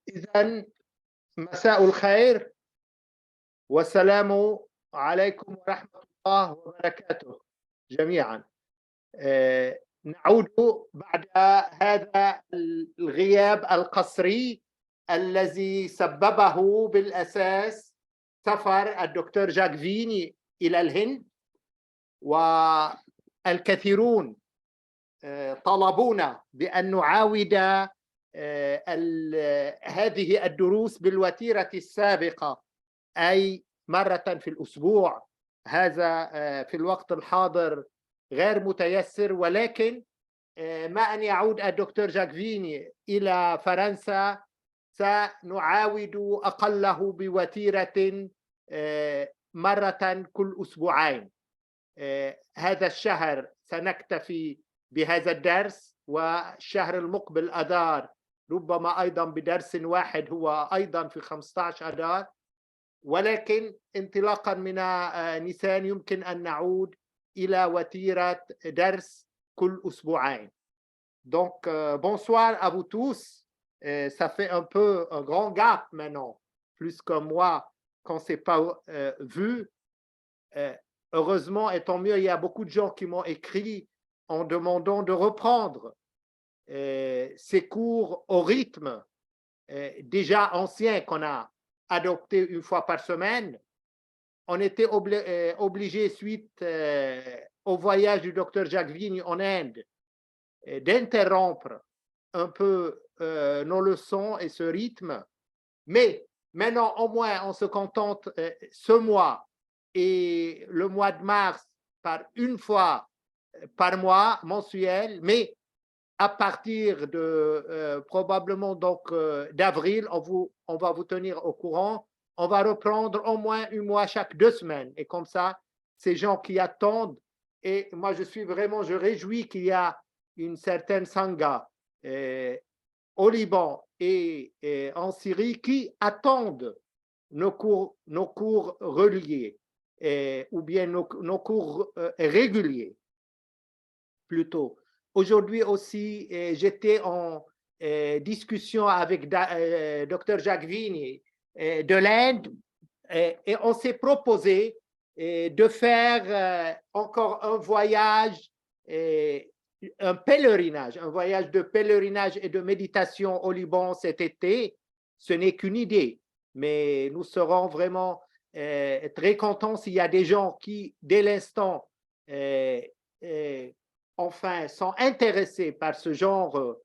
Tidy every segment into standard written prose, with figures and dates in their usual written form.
إذن مساء الخير والسلام عليكم ورحمة الله وبركاته جميعا. نعود بعد هذا الغياب القسري الذي سببه بالأساس سفر الدكتور جاك فيني إلى الهند، والكثيرون طلبونا بأن نعاود هذه الدروس بالوتيرة السابقة، أي مرة في الأسبوع. هذا في الوقت الحاضر غير متيسر، ولكن ما أن يعود الدكتور جاك فيني إلى فرنسا سنعاود أقله بوتيرة مرة كل أسبوعين. هذا الشهر سنكتفي بهذا الدرس، والشهر المقبل أذار ربما أيضا بدرس واحد هو أيضا في 15 أذار، ولكن انطلاقا من نيسان يمكن أن نعود إلى وتيرة درس كل أسبوعين. Donc, bonsoir à vous tous. Ça fait un peu un grand gap maintenant, plus qu'un mois qu'on ne s'est pas vu. Heureusement, et tant mieux, il y a beaucoup de gens qui m'ont écrit en demandant de reprendre ces cours au rythme déjà ancien qu'on a adopté une fois par semaine. On était obligé, suite au voyage du docteur Jacques Vigne en Inde, d'interrompre un peu nos leçons et ce rythme. Mais maintenant, au moins, on se contente ce mois et le mois de mars par une fois par mois mensuel, mais à partir de probablement donc d'avril, on va vous tenir au courant. On va reprendre au moins un mois chaque 2 semaines. Et comme ça, ces gens qui attendent, et moi je réjouis qu'il y a une certaine sangha au Liban et en Syrie qui attendent nos cours reliés ou bien nos cours réguliers plutôt. Aujourd'hui aussi, j'étais en discussion avec Dr Jacques Vigne de l'Inde et on s'est proposé de faire encore un voyage, un voyage de pèlerinage et de méditation au Liban cet été. Ce n'est qu'une idée, mais nous serons vraiment très contents s'il y a des gens qui, dès l'instant, enfin, sont intéressés par ce genre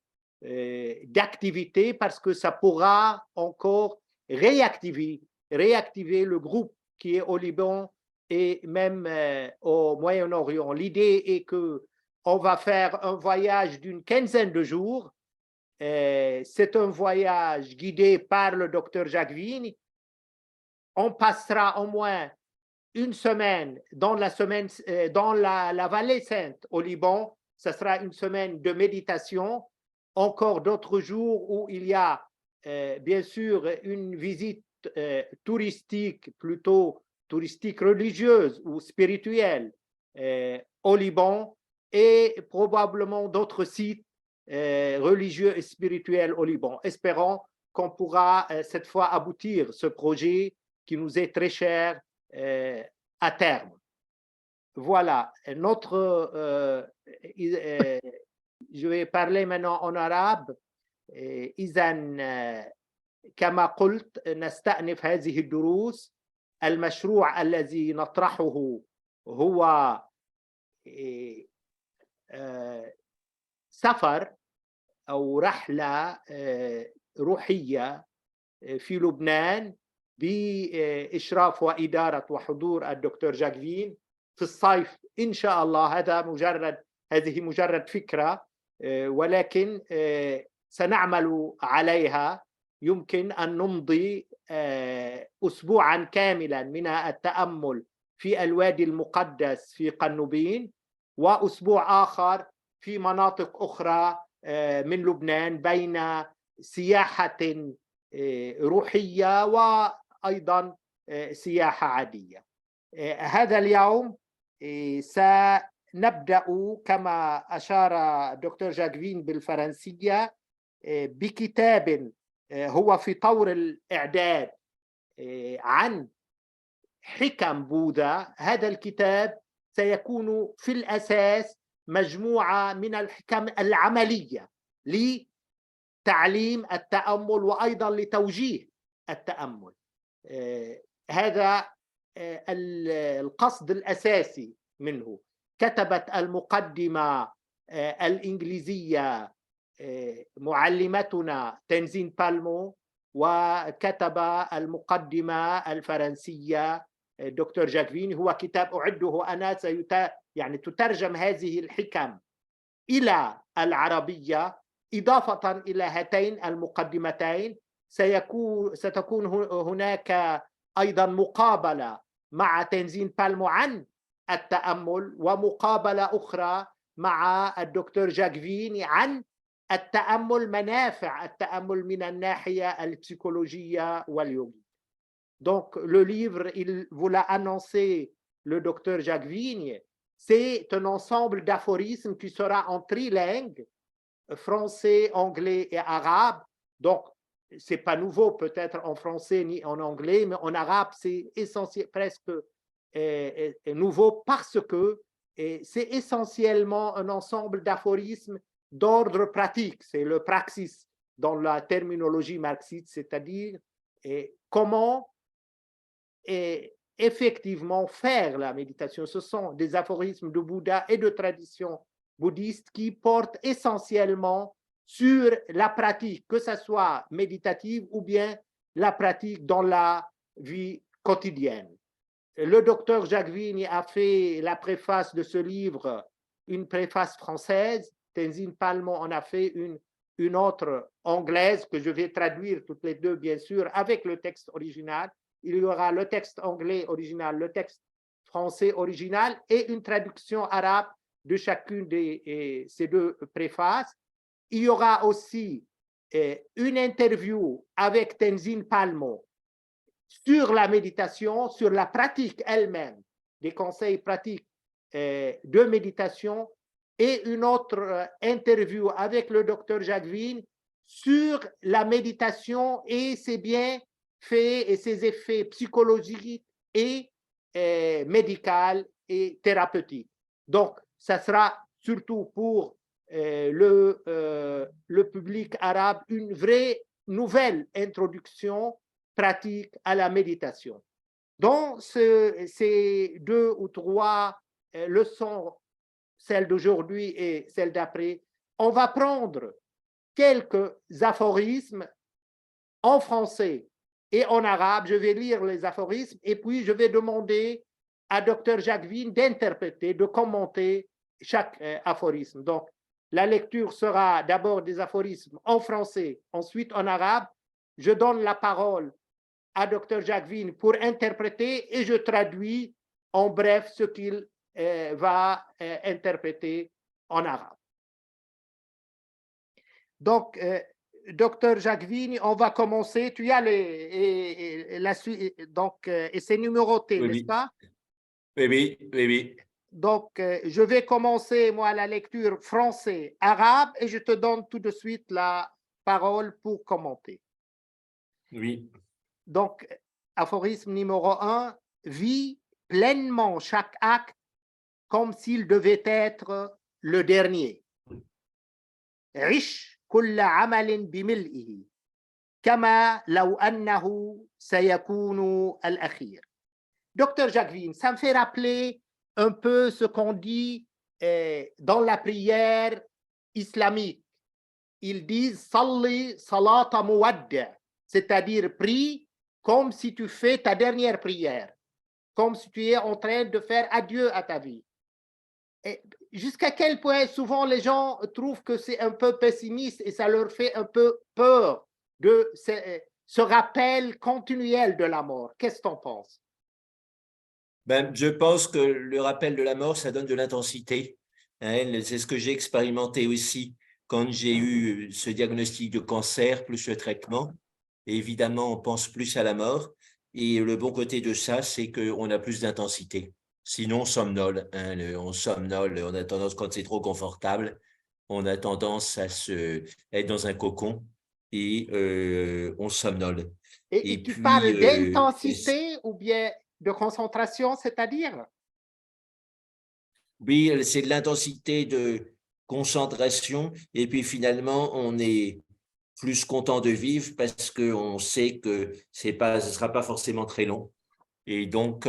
d'activité, parce que ça pourra encore réactiver le groupe qui est au Liban et même au Moyen-Orient. L'idée est qu'on va faire un voyage d'une quinzaine de jours. C'est un voyage guidé par le docteur Jacques Vigne. On passera au moins une semaine dans la vallée sainte au Liban. Ce sera une semaine de méditation. Encore d'autres jours où il y a bien sûr une visite touristique, plutôt touristique religieuse ou spirituelle au Liban, et probablement d'autres sites religieux et spirituels au Liban. Espérons qu'on pourra cette fois aboutir ce projet qui nous est très cher à terme. Voilà, je vais parler maintenant en arabe. إذن كما قلت نستأنف هذه الدروس. المشروع الذي نطرحه هو سفر أو رحلة روحية في لبنان بإشراف وإدارة وحضور الدكتور جاك فين في الصيف إن شاء الله. هذه مجرد فكرة، ولكن سنعمل عليها. يمكن أن نمضي أسبوعا كاملا من التأمل في الوادي المقدس في قنوبين، وأسبوع آخر في مناطق أخرى من لبنان، بين سياحة روحية وأيضا سياحة عادية. هذا اليوم سنبدأ كما أشار دكتور جاك فين بالفرنسية بكتاب هو في طور الإعداد عن حكم بوذا. هذا الكتاب سيكون في الأساس مجموعة من الحكم العملية لتعليم التأمل وأيضا لتوجيه التأمل. هذا القصد الأساسي منه. كتبت المقدمة الإنجليزية معلمتنا تنزين بالمو، وكتب المقدمة الفرنسية دكتور جاكفين. هو كتاب أعده أنا، يعني تترجم هذه الحكم إلى العربية إضافة إلى هاتين المقدمتين. ستكون هناك أيضا مقابلة مع تنزين بالمو عن التأمل، ومقابلة أخرى مع الدكتور جاكفين عن التأمل، منافع التأمل من الناحية البسيكولوجية واليوغية. Donc, le livre, il vous l'a annoncé le docteur Jacques Vigne, c'est un ensemble d'aphorismes qui sera en trilingue, français, anglais et arabe. Donc, ce n'est pas nouveau peut-être en français ni en anglais, mais en arabe, c'est essentiel, presque nouveau, parce que c'est essentiellement un ensemble d'aphorismes d'ordre pratique. C'est le praxis dans la terminologie marxiste, c'est-à-dire comment effectivement faire la méditation. Ce sont des aphorismes de Bouddha et de tradition bouddhiste qui portent essentiellement sur la pratique, que ce soit méditative ou bien la pratique dans la vie quotidienne. Le docteur Jacques Vigne a fait la préface de ce livre, une préface française. Tenzin Palmo en a fait une autre anglaise que je vais traduire toutes les deux, bien sûr, avec le texte original. Il y aura le texte anglais original, le texte français original et une traduction arabe de chacune de ces deux préfaces. Il y aura aussi une interview avec Tenzin Palmo sur la méditation, sur la pratique elle-même, des conseils pratiques de méditation, et une autre interview avec le docteur Jacques Vigne sur la méditation et ses bienfaits et ses effets psychologiques et médicaux et thérapeutiques. Donc, ça sera surtout pour le public arabe une vraie nouvelle introduction pratique à la méditation. Dans ces deux ou trois leçons, celle d'aujourd'hui et celle d'après, on va prendre quelques aphorismes en français et en arabe. Je vais lire les aphorismes et puis je vais demander à Dr Jacques Vigne d'interpréter, de commenter chaque aphorisme. Donc, la lecture sera d'abord des aphorismes en français, ensuite en arabe. Je donne la parole à Dr Jacques Vigne pour interpréter et je traduis en bref ce qu'il va interpréter en arabe. Donc, Dr Jacques Vigne, on va commencer. Tu as la suite, donc, et c'est numéroté, n'est-ce pas? Oui. Donc, je vais commencer, moi, la lecture français, arabe, et je te donne tout de suite la parole pour commenter. Oui. Donc, aphorisme numéro 1, vis pleinement chaque acte comme s'il devait être le dernier. عش كل عمل بملئه كما لو أنه سيكون الأخير. Docteur Jacques Vigne, ça me fait rappeler un peu ce qu'on dit dans la prière islamique. Ils disent Salli salata muwadda, c'est-à-dire prie comme si tu fais ta dernière prière, comme si tu es en train de faire adieu à ta vie. Jusqu'à quel point souvent les gens trouvent que c'est un peu pessimiste et ça leur fait un peu peur de ce rappel continuel de la mort. Qu'est-ce que tu en penses? Je pense que le rappel de la mort, ça donne de l'intensité. Hein, c'est ce que j'ai expérimenté aussi quand j'ai eu ce diagnostic de cancer, plus le traitement. Et évidemment, on pense plus à la mort. Et le bon côté de ça, c'est qu'on a plus d'intensité. Sinon, on somnole. Hein, on somnole. On a tendance, quand c'est trop confortable, on a tendance à être dans un cocon. et on somnole. Et Et tu puis, parles d'intensité ou bien de concentration, c'est-à-dire? oui, c'est de l'intensité de concentration. Et puis finalement, on est plus content de vivre parce qu'on sait que ce ne sera pas forcément très long. Et donc,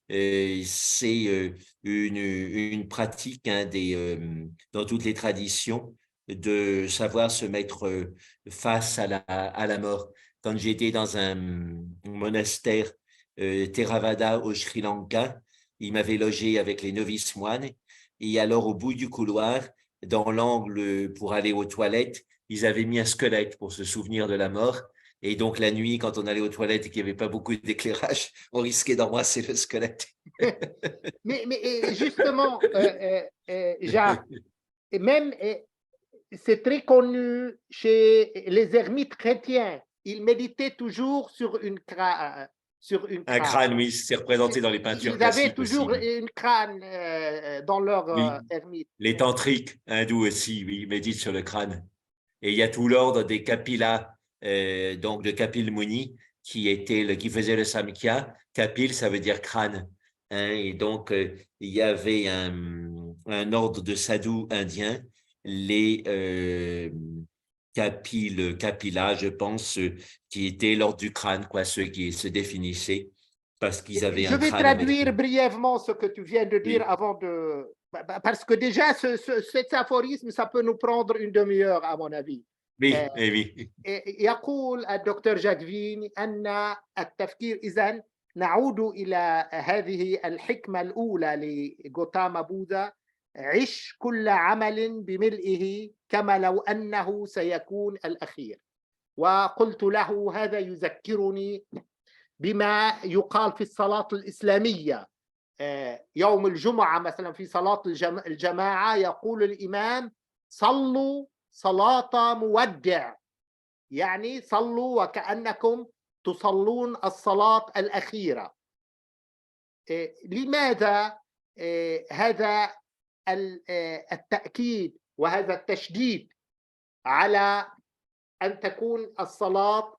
c'est une pratique dans toutes les traditions de savoir se mettre face à la mort. Quand j'étais dans un monastère Theravada au Sri Lanka, il m'avait logé avec les novices moines. Et alors, au bout du couloir, dans l'angle pour aller aux toilettes, ils avaient mis un squelette pour se souvenir de la mort. Et donc, la nuit, quand on allait aux toilettes et qu'il n'y avait pas beaucoup d'éclairage, on risquait d'embrasser le squelette. Mais justement, Jacques, et même, c'est très connu chez les ermites chrétiens. Ils méditaient toujours sur une Un crâne. crâne, oui, c'est représenté dans les peintures Ils avaient classiques aussi. toujours Oui, une crâne dans leur oui. ermite. Les tantriques hindous aussi, oui, ils méditent sur le crâne. Et il y a tout l'ordre des Kapila, donc de Kapil Muni, qui faisait le Samkhya. Kapil, ça veut dire crâne. Hein, et donc, il y avait un ordre de sadhus indiens, les Kapila, je pense, qui étaient l'ordre du crâne, quoi, ceux qui se définissaient parce qu'ils avaient Je un vais crâne avec traduire eux. brièvement ce que tu viens de dire Oui, avant de... Parce que déjà, cet aphorisme, ça peut nous prendre une demi-heure, à mon avis. oui, oui. يقول الدكتور جاكفيني أن التفكير إذن نعود إلى هذه الحكمة الأولى لغوتاما بوذا: عش كل عمل بملئه كما لو أنه سيكون الأخير. وقلت له هذا يذكرني بما يقال في الصلاة الإسلامية. يوم الجمعة مثلا في صلاة الجماعة يقول الإمام: صلوا صلاة مودع، يعني صلوا وكأنكم تصلون الصلاة الأخيرة. لماذا هذا التأكيد وهذا التشديد على أن تكون الصلاة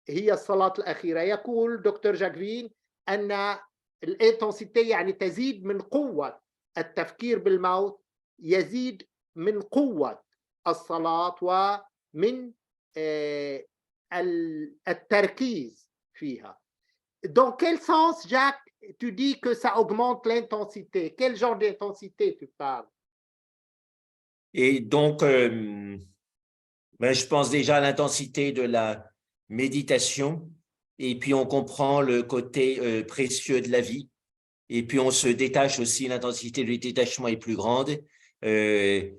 هي الصلاة الأخيرة؟ يقول دكتور جاكفين أن الانتنسيتي يعني تزيد من قوة التفكير بالموت، يزيد من قوة الصلاة ومن التركيز فيها. Dans quel sens, Jacques, tu dis que ça augmente l'intensité? Quel genre d'intensité tu parles? Et donc, ben, je pense déjà à l'intensité de la méditation, et puis on comprend le côté précieux de la vie, et puis on se détache aussi, l'intensité du détachement est plus grande. Euh,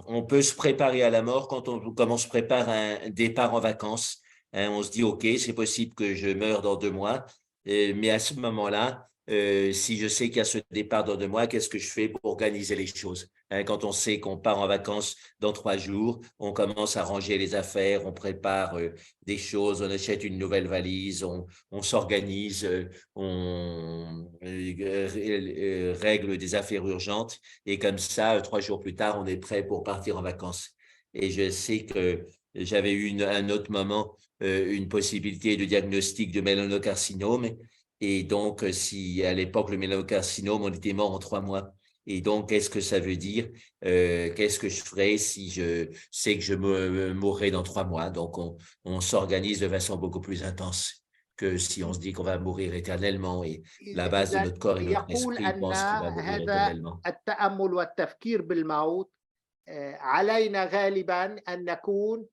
on peut se préparer à la mort comme on se prépare à un départ en vacances. Hein, on se dit, OK, c'est possible que je meure dans 2 mois, mais à ce moment-là, si je sais qu'il y a ce départ dans 2 mois, qu'est-ce que je fais pour organiser les choses? Hein, quand on sait qu'on part en vacances dans 3 jours, on commence à ranger les affaires, on prépare des choses, on achète une nouvelle valise, on s'organise, on règle des affaires urgentes et comme ça, 3 jours plus tard, on est prêt pour partir en vacances. Et je sais que j'avais eu un autre moment, une possibilité de diagnostic de mélanocarcinome. Et donc, si à l'époque, le mélanocarcinome, on était mort en 3 mois. Et donc, qu'est-ce que ça veut dire? Qu'est-ce que je ferais si je sais que je mourrai dans 3 mois? Donc, on s'organise de façon beaucoup plus intense que si on se dit qu'on va mourir éternellement. Et la base de إذا notre corps et notre يقول esprit أن pensent qu'on va mourir هذا éternellement. التأمل والتفكير بالموت علينا غالبا أن نكون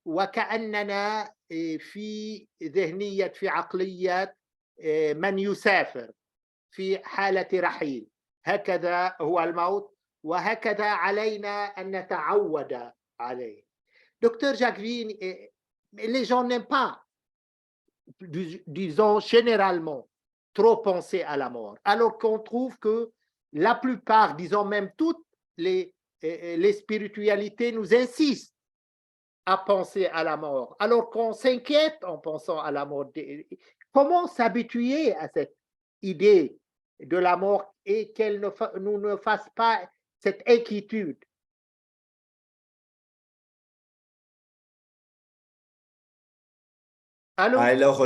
وكأننا في ذهنية، في عقلية من يسافر في حالة رحيل. هكذا هو الموت وهكذا علينا أن نتعود عليه. Docteur Jacqueline, les gens n'aiment pas, disons généralement, trop penser à la mort, alors qu'on trouve que la plupart, disons même toutes les spiritualités nous insistent à penser à la mort, alors qu'on s'inquiète en pensant à la mort. Comment s'habituer à cette idée de la mort et qu'elle nous ne fasse pas cette inquiétude? Allô? Alors,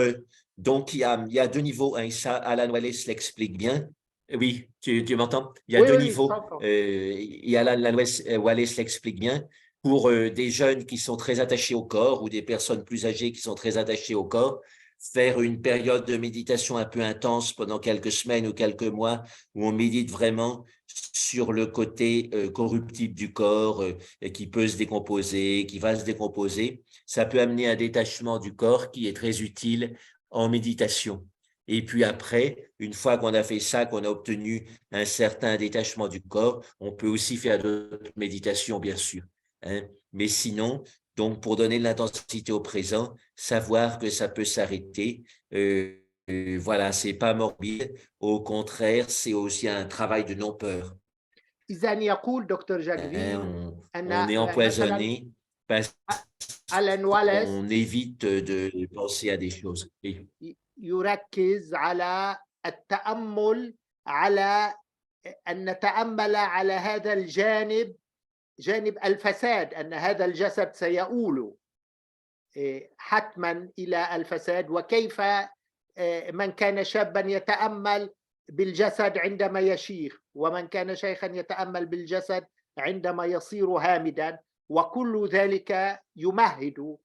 donc, il y a deux niveaux, hein, et ça, Alan Wallace l'explique bien. Oui, tu m'entends? Il y a Oui, deux oui, je niveaux, t'entends. et Alan Wallace l'explique bien. Pour des jeunes qui sont très attachés au corps ou des personnes plus âgées qui sont très attachées au corps, faire une période de méditation un peu intense pendant quelques semaines ou quelques mois où on médite vraiment sur le côté corruptible du corps et qui peut se décomposer, qui va se décomposer, ça peut amener un détachement du corps qui est très utile en méditation. Et puis après, une fois qu'on a fait ça, qu'on a obtenu un certain détachement du corps, on peut aussi faire d'autres méditations, bien sûr, hein. Mais sinon, donc pour donner de l'intensité au présent, savoir que ça peut s'arrêter, voilà, c'est pas morbide. Au contraire, c'est aussi un travail de non-peur, إذا يقول دكتور hein. جاكفين On أن est مثلا empoisonné parce ألان والاس qu'on évite de penser à des choses. Et يركز على التأمل، على أن نتأمل على هذا الجانب، جانب الفساد، أن هذا الجسد سيؤول حتما إلى الفساد، وكيف من كان شابا يتأمل بالجسد عندما يشيخ، ومن كان شيخا يتأمل بالجسد عندما يصير هامدا، وكل ذلك يمهد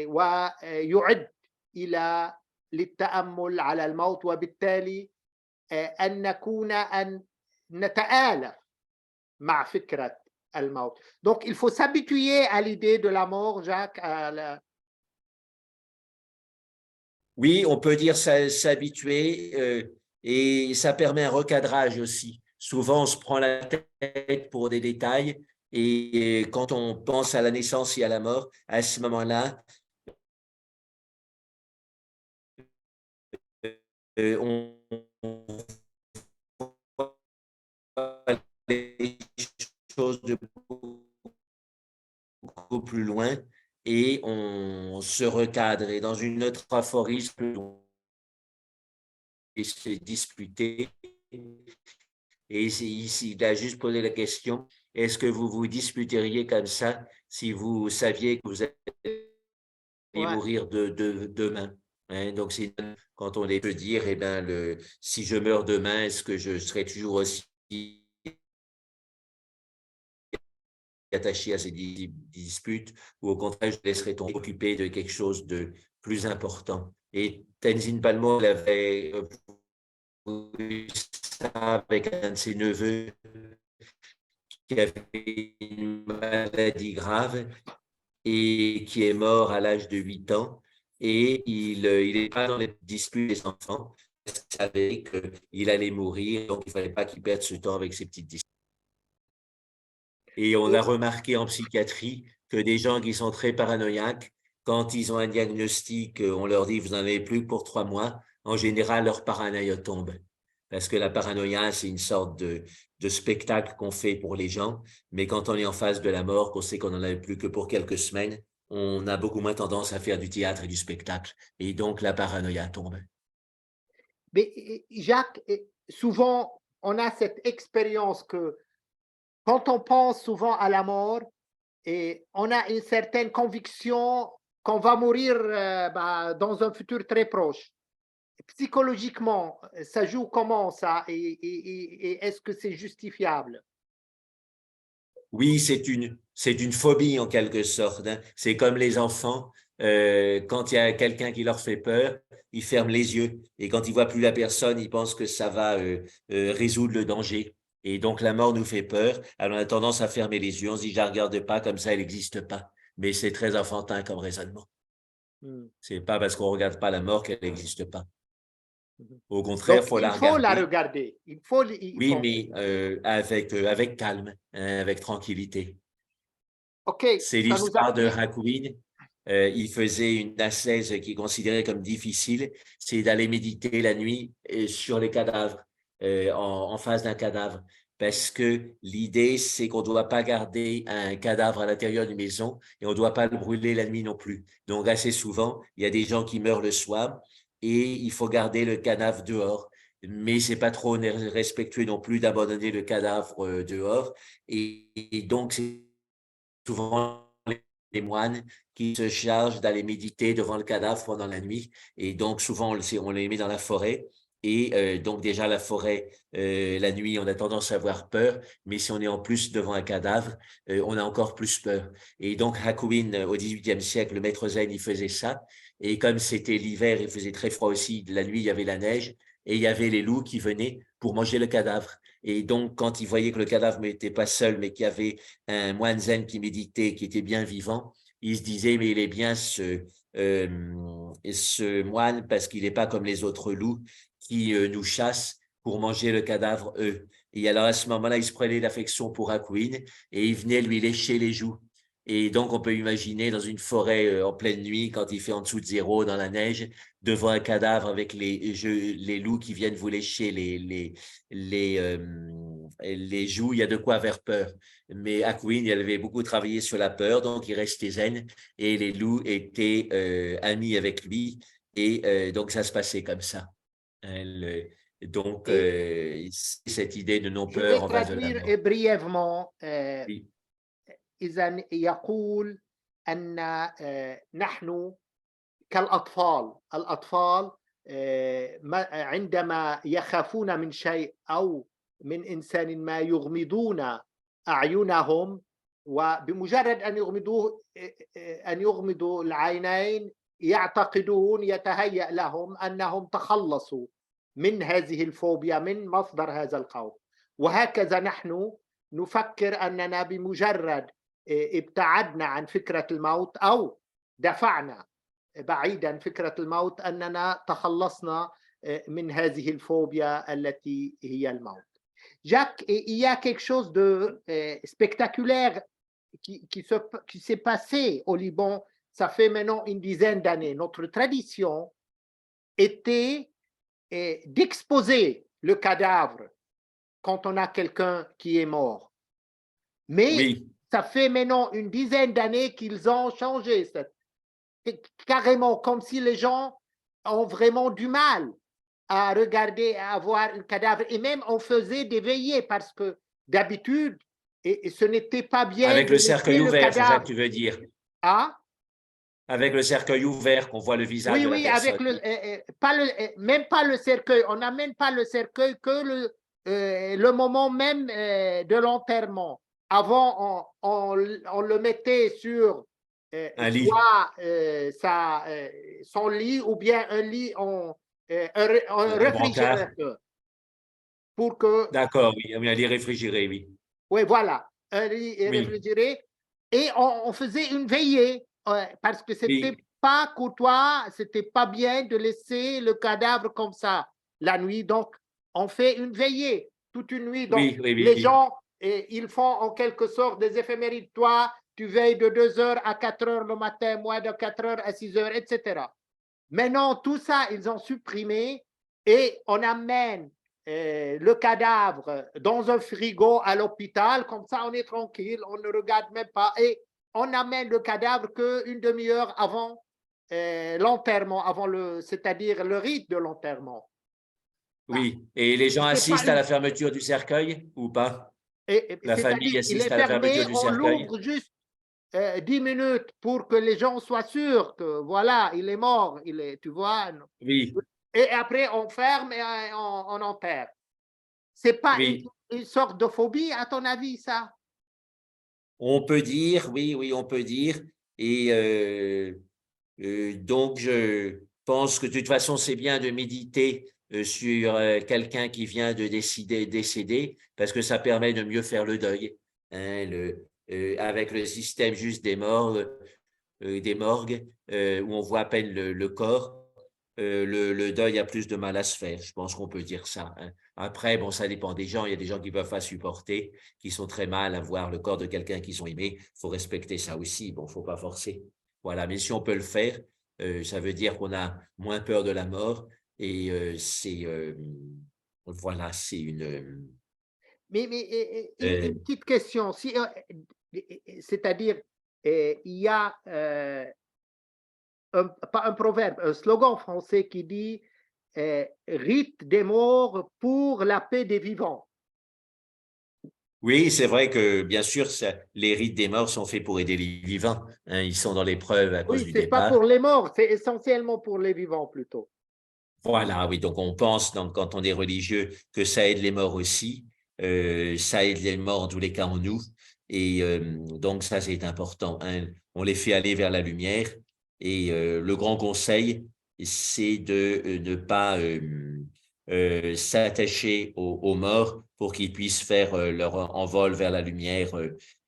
ويعد إلى للتأمل على الموت، وبالتالي أن نتآلف مع فكرة الموت. Donc il faut s'habituer à l'idée de la mort, Jacques. oui, on peut dire s'habituer et ça permet un recadrage aussi. Souvent, on se prend la tête pour des détails et quand on pense à la naissance et à la mort, à ce moment-là, on voit les choses de beaucoup plus loin et on se recadre. Et dans une autre aphorisme, et se disputer. Et ici, il a juste posé la question, est-ce que vous vous disputeriez comme ça si vous saviez que vous alliez Ouais. mourir demain? Hein, donc, quand on les peut dire, eh ben, si je meurs demain, est-ce que je serai toujours aussi attaché à ces disputes ou au contraire, je laisserai tomber occupé de quelque chose de plus important? Et Tenzin Palmo l'avait vu ça avec un de ses neveux qui avait une maladie grave et qui est mort à l'âge de 8 ans. Et il n'est pas dans les disputes des enfants. Il savait qu'il allait mourir, donc il ne fallait pas qu'il perde ce temps avec ses petites disputes. Et on a remarqué en psychiatrie que des gens qui sont très paranoïaques, quand ils ont un diagnostic, on leur dit, vous n'en avez plus pour 3 mois, en général, leur paranoïa tombe. Parce que la paranoïa, c'est une sorte de spectacle qu'on fait pour les gens, mais quand on est en face de la mort, qu'on sait qu'on n'en avait plus que pour quelques semaines, on a beaucoup moins tendance à faire du théâtre et du spectacle. Et donc, la paranoïa tombe. Mais Jacques, souvent, on a cette expérience que quand on pense souvent à la mort, et on a une certaine conviction qu'on va mourir dans un futur très proche. Psychologiquement, ça joue comment ça, et est-ce que c'est justifiable? Oui, c'est une phobie en quelque sorte, hein. C'est comme les enfants, quand il y a quelqu'un qui leur fait peur, ils ferment les yeux et quand ils voient plus la personne, ils pensent que ça va résoudre le danger. Et donc la mort nous fait peur. Alors on a tendance à fermer les yeux. On se dit, je la regarde pas, comme ça elle n'existe pas. Mais c'est très enfantin comme raisonnement. Hmm. C'est pas parce qu'on regarde pas la mort qu'elle n'existe pas. Au contraire, Donc, faut il la faut la regarder. regarder. Il faut, il Oui, faut. mais avec calme, hein, avec tranquillité. OK, C'est ça nous a l'histoire de pris. Hakuin. Il faisait une ascèse qui est considérée comme difficile, c'est d'aller méditer la nuit sur les cadavres, en face d'un cadavre. Parce que l'idée, c'est qu'on ne doit pas garder un cadavre à l'intérieur d'une maison et on ne doit pas le brûler la nuit non plus. Donc, assez souvent, il y a des gens qui meurent le soir et il faut garder le cadavre dehors. Mais c'est pas trop respectueux non plus d'abandonner le cadavre dehors. Et donc, c'est souvent des moines qui se chargent d'aller méditer devant le cadavre pendant la nuit. Et donc, souvent, on les met dans la forêt. Et donc, déjà, la forêt, la nuit, on a tendance à avoir peur. Mais si on est en plus devant un cadavre, on a encore plus peur. Et donc, Hakuin, au XVIIIe siècle, le maître zen, il faisait ça. Et comme c'était l'hiver, il faisait très froid aussi. La nuit, il y avait la neige. Et il y avait les loups qui venaient pour manger le cadavre. Et donc, quand ils voyaient que le cadavre n'était pas seul, mais qu'il y avait un moine zen qui méditait, qui était bien vivant, il se disait, mais il est bien ce moine parce qu'il n'est pas comme les autres loups qui nous chassent pour manger le cadavre, eux. Et alors, à ce moment-là, il se prenait d'affection pour Hakuin et il venait lui lécher les joues. Et donc, on peut imaginer dans une forêt en pleine nuit, quand il fait en dessous de zéro dans la neige, devant un cadavre avec les loups qui viennent vous lécher les joues, il y a de quoi avoir peur. Mais Hakuin, il avait beaucoup travaillé sur la peur, donc il restait zen et les loups étaient amis avec lui. Et donc, ça se passait comme ça. Hein, donc, Et cette idée de je vais non-peur en face de la traduire mort. brièvement. Oui, إذا يقول أن نحن كالأطفال. الأطفال عندما يخافون من شيء أو من إنسان ما يغمضون أعينهم، وبمجرد أن يغمضوا العينين يعتقدون، يتهيأ لهم أنهم تخلصوا من هذه الفوبيا، من مصدر هذا الخوف. وهكذا نحن نفكر أننا بمجرد ابتعدنا عن فكرة الموت أو دفعنا بعيدا فكرة الموت أننا تخلصنا من هذه الفوبيا التي هي الموت. Jacques, il y a quelque chose de spectaculaire qui s'est passé au Liban. Ça fait maintenant une dizaine d'années. Notre tradition était d'exposer le cadavre quand on a quelqu'un qui est mort. Mais oui. ça fait maintenant une dizaine d'années qu'ils ont changé. Carrément, comme si les gens ont vraiment du mal à regarder, à voir un cadavre. Et même, on faisait des veillées parce que d'habitude, et ce n'était pas bien Avec de le laisser cercueil le ouvert, c'est ça que cadavre. tu veux dire. Ah, Avec le cercueil ouvert, qu'on voit le visage oui, de la oui, avec personne. même pas le cercueil. On n'amène pas le cercueil que le moment même de l'enterrement. Avant, on le mettait sur Un lit, soit son lit ou bien un lit en un brancard. réfrigérateur pour que, D'accord, oui, un lit réfrigéré, oui. oui, voilà, un lit Oui, réfrigéré. Et on faisait une veillée parce que c'était oui, pas courtois, c'était pas bien de laisser le cadavre comme ça la nuit. Donc, on fait une veillée toute une nuit. Donc, oui, oui, oui, les oui. gens, ils font en quelque sorte des éphémérides. Toi, tu veilles de 2 heures à 4 heures le matin, moi de 4 heures à 6 heures, etc. Maintenant, tout ça, ils ont supprimé et on amène le cadavre dans un frigo à l'hôpital. Comme ça, on est tranquille, on ne regarde même pas. Et on amène le cadavre qu'une demi-heure avant l'enterrement, c'est-à-dire le rite de l'enterrement. Ah, Oui. Et les gens c'est pas assistent à une, la fermeture du cercueil ou pas? La c'est-à-dire famille il assiste est à la fermeture fermé, du on cercueil? l'ouvre juste 10 minutes pour que les gens soient sûrs que voilà, il est mort, tu vois. Oui, Et après, on ferme et on enterre. C'est pas oui. une sorte de phobie, à ton avis, ça? On peut dire, oui, oui, on peut dire. Et donc, je pense que de toute façon, c'est bien de méditer sur quelqu'un qui vient de décéder, parce que ça permet de mieux faire le deuil. Hein, avec le système juste des morgues où on voit à peine le corps, le deuil a plus de mal à se faire. Je pense qu'on peut dire ça. Hein. Après, bon, ça dépend des gens. Il y a des gens qui ne peuvent pas supporter, qui sont très mal à voir le corps de quelqu'un qu'ils ont aimé. Il faut respecter ça aussi. Bon, il ne faut pas forcer. Voilà, mais si on peut le faire, ça veut dire qu'on a moins peur de la mort et voilà, c'est Mais euh, une petite question, si, c'est-à-dire, il y a pas un proverbe, un slogan français qui dit rite des morts pour la paix des vivants. Oui, c'est vrai que bien sûr, les rites des morts sont faits pour aider les vivants, hein. Ils sont dans l'épreuve à cause Oui, du c'est pas départ. pour les morts, c'est essentiellement pour les vivants plutôt. Voilà, oui, donc on pense, donc, quand on est religieux, que ça aide les morts aussi. Ça aide les morts en tous les cas en nous. Et donc ça, c'est important, hein. On les fait aller vers la lumière. Et le grand conseil, c'est de ne pas s'attacher aux morts pour qu'ils puissent faire leur envol vers la lumière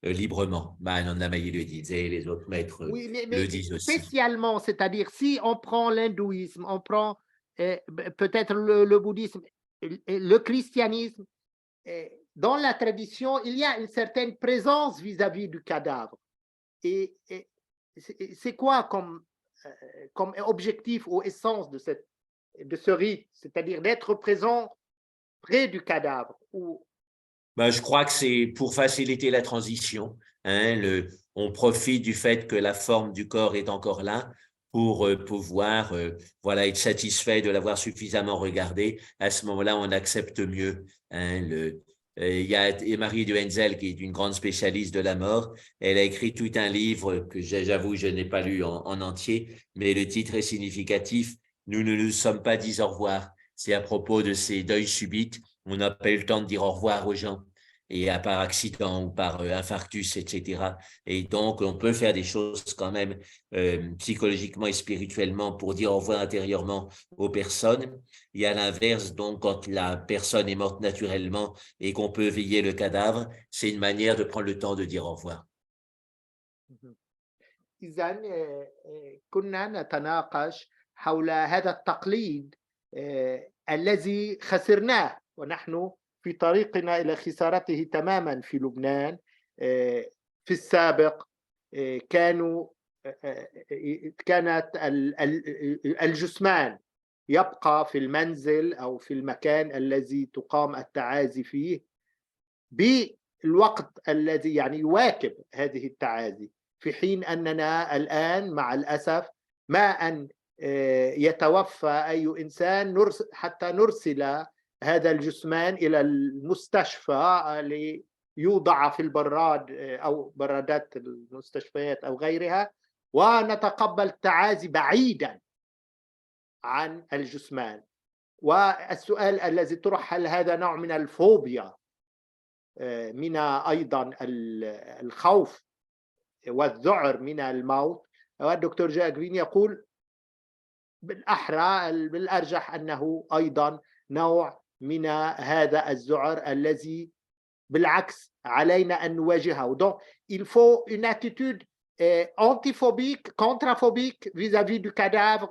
librement. Ananda Mayi le disait, les autres maîtres Oui, le mais disent aussi. spécialement, c'est-à-dire si on prend l'hindouisme, on prend peut-être le bouddhisme, le christianisme, dans la tradition, il y a une certaine présence vis-à-vis du cadavre. Et c'est quoi comme objectif ou essence de ce rite, c'est-à-dire d'être présent près du cadavre ou Je crois que c'est pour faciliter la transition, hein, on profite du fait que la forme du corps est encore là pour pouvoir voilà, être satisfait de l'avoir suffisamment regardé. À ce moment-là, on accepte mieux, hein, il y a Marie de Henzel, qui est une grande spécialiste de la mort. Elle a écrit tout un livre que j'avoue, je n'ai pas lu en entier, mais le titre est significatif. Nous ne nous sommes pas dit au revoir. C'est à propos de ces deuils subites. On n'a pas eu le temps de dire au revoir aux gens, et par accident ou par infarctus, etc. Et donc, on peut faire des choses quand même psychologiquement et spirituellement pour dire au revoir intérieurement aux personnes. Et à l'inverse, donc, quand la personne est morte naturellement et qu'on peut veiller le cadavre, c'est une manière de prendre le temps de dire au revoir. إذا كنا نتناقش حول هذا التقليد الذي خسرناه ونحن في طريقنا إلى خسارته تماما في لبنان. في السابق كانوا كانت الجثمان يبقى في المنزل أو في المكان الذي تقام التعازي فيه بالوقت الذي يعني يواكب هذه التعازي، في حين أننا الآن مع الأسف ما أن يتوفى أي إنسان حتى نرسل هذا الجثمان إلى المستشفى ليوضع في البراد أو برادات المستشفيات أو غيرها، ونتقبل التعازي بعيدا عن الجثمان. والسؤال الذي طرح، هل هذا نوع من الفوبيا من أيضا الخوف والذعر من الموت؟ والدكتور جاكفين يقول بالأحرى بالأرجح أنه أيضا نوع من هذا الذعر الذي بالعكس علينا أن نواجهه. Donc il faut une attitude antiphobique, contraphobique vis-à-vis du cadavre.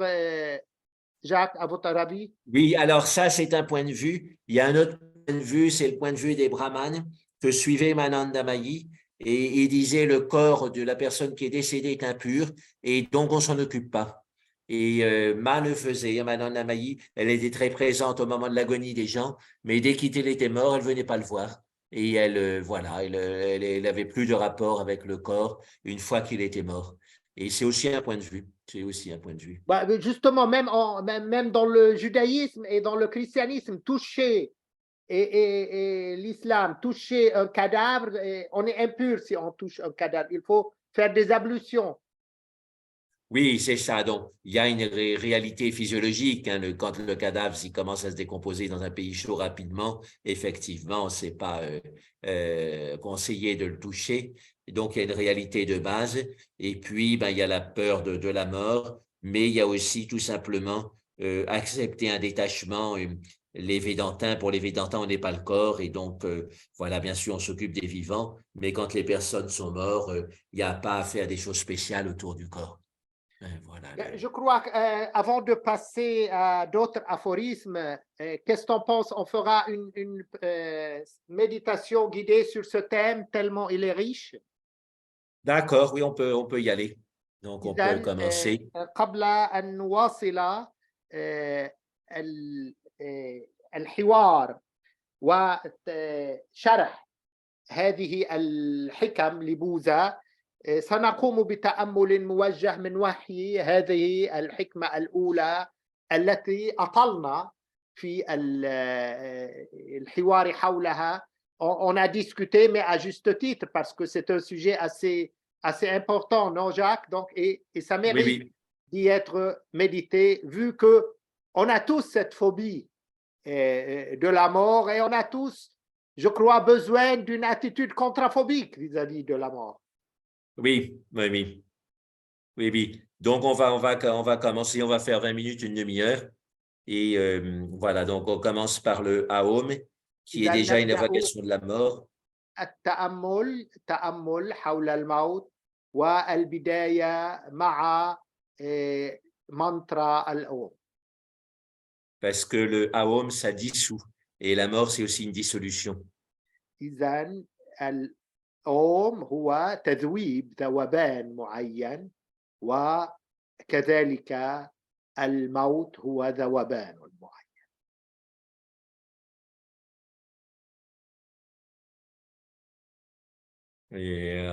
Jacques, à votre avis? Oui, alors ça, c'est un point de vue. Il y a un autre point de vue, c'est le point de vue des brahmanes que suivait Mananda Mayi, et il disait le corps de la personne qui est décédée est impur et donc on s'en occupe pas. Et Ma le faisait, Mananda Mayi, elle était très présente au moment de l'agonie des gens, mais dès qu'il était mort, elle venait pas le voir. Et elle, voilà, elle avait plus de rapport avec le corps une fois qu'il était mort. Et c'est aussi un point de vue. C'est aussi un point de vue. Bah, justement, même dans le judaïsme et dans le christianisme, toucher et l'islam, toucher un cadavre, on est impur si on touche un cadavre. Il faut faire des ablutions. Oui, c'est ça. Donc, il y a une réalité physiologique, hein. Quand le cadavre, s'il commence à se décomposer dans un pays chaud rapidement, effectivement, c'est pas conseillé de le toucher. Et donc, il y a une réalité de base. Et puis, il y a la peur de la mort, mais il y a aussi tout simplement accepter un détachement. Pour les Védantins, on n'est pas le corps. Et donc, voilà, bien sûr, on s'occupe des vivants. Mais quand les personnes sont mortes, il n'y a pas à faire des choses spéciales autour du corps. Voilà. Je crois qu'avant de passer à d'autres aphorismes, qu'est-ce que tu en penses? On fera une méditation guidée sur ce thème tellement il est riche. D'accord, oui, on peut y aller. Donc, on peut إذن commencer. قبل أن نواصل الحوار وشرح هذه الحكم لبوذا، سنقوم بتأمل موجه من وحي هذه الحكمة الأولى التي أطلنا في الحوار حولها. on a discuté, mais à juste titre, parce que c'est un sujet assez important, non, Jacques? Donc, et ça Oui, mérite oui. d'y être médité, vu qu'on a tous cette phobie de la mort et on a tous, je crois, besoin d'une attitude contraphobique vis-à-vis de la mort. Oui, oui, oui. Oui, oui. Donc, on va commencer, on va faire 20 minutes, une demi-heure. Et voilà, donc on commence par le Aum, qui est إذا déjà une نبدأ évocation de la mort. تأمل حول الموت والبداية مع منترا الأم. Parce que le Aum, ça dissout. Et la mort, c'est aussi une dissolution. إذا الأم هو تذويب ذوبان معين وكذلك الموت هو ذوبان معين. Et,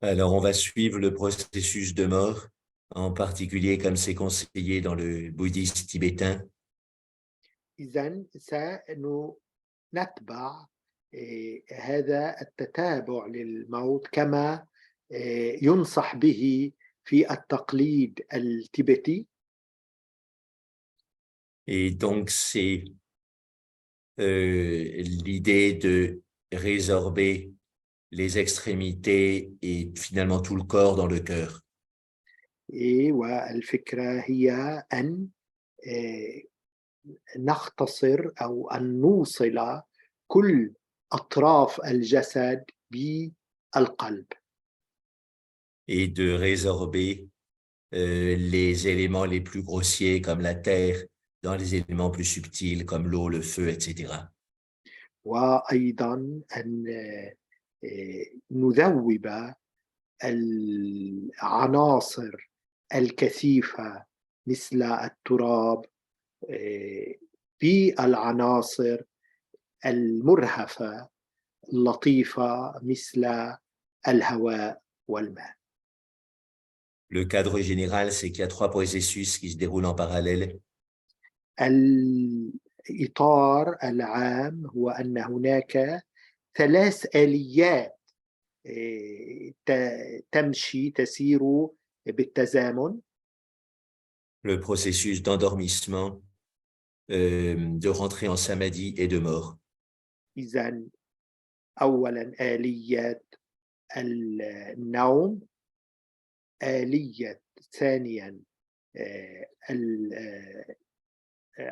Alors, on va suivre le processus de mort, en particulier comme c'est conseillé dans le bouddhisme tibétain. إذا سنتبع هذا التتابع للموت كما ينصح به في التقليد التبتي. Et donc, c'est l'idée de résorber les extrémités et finalement tout le corps dans le cœur. والفكرة هي أن نختصر أو أن نوصل كل أطراف الجسد بالقلب. Et de résorber les éléments les plus grossiers comme la terre dans les éléments plus subtils comme l'eau, le feu, etc. وأيضا أن نذوب العناصر الكثيفة مثل التراب بالعناصر المرهفة اللطيفة مثل الهواء والماء. Le cadre général, c'est qu'il y a trois processus qui se déroulent en parallèle. الإطار العام هو أن هناك ثلاث آليات تسير بالتزامن. Le processus d'endormissement, de rentrée en samadhi et de mort. إذا أولا آلية النوم، آلية ثانيا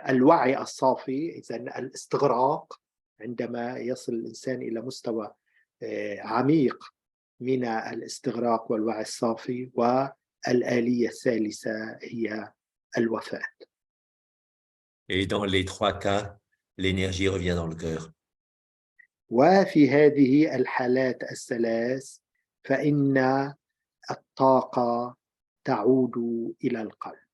الوعي الصافي، إذا الاستغراق عندما يصل الإنسان إلى مستوى عميق من الاستغراق والوعي الصافي، والآلية الثالثة هي الوفاة. Et dans les trois cas, l'énergie revient dans le cœur. وفي هذه الحالات الثلاث فإن الطاقة تعود إلى القلب.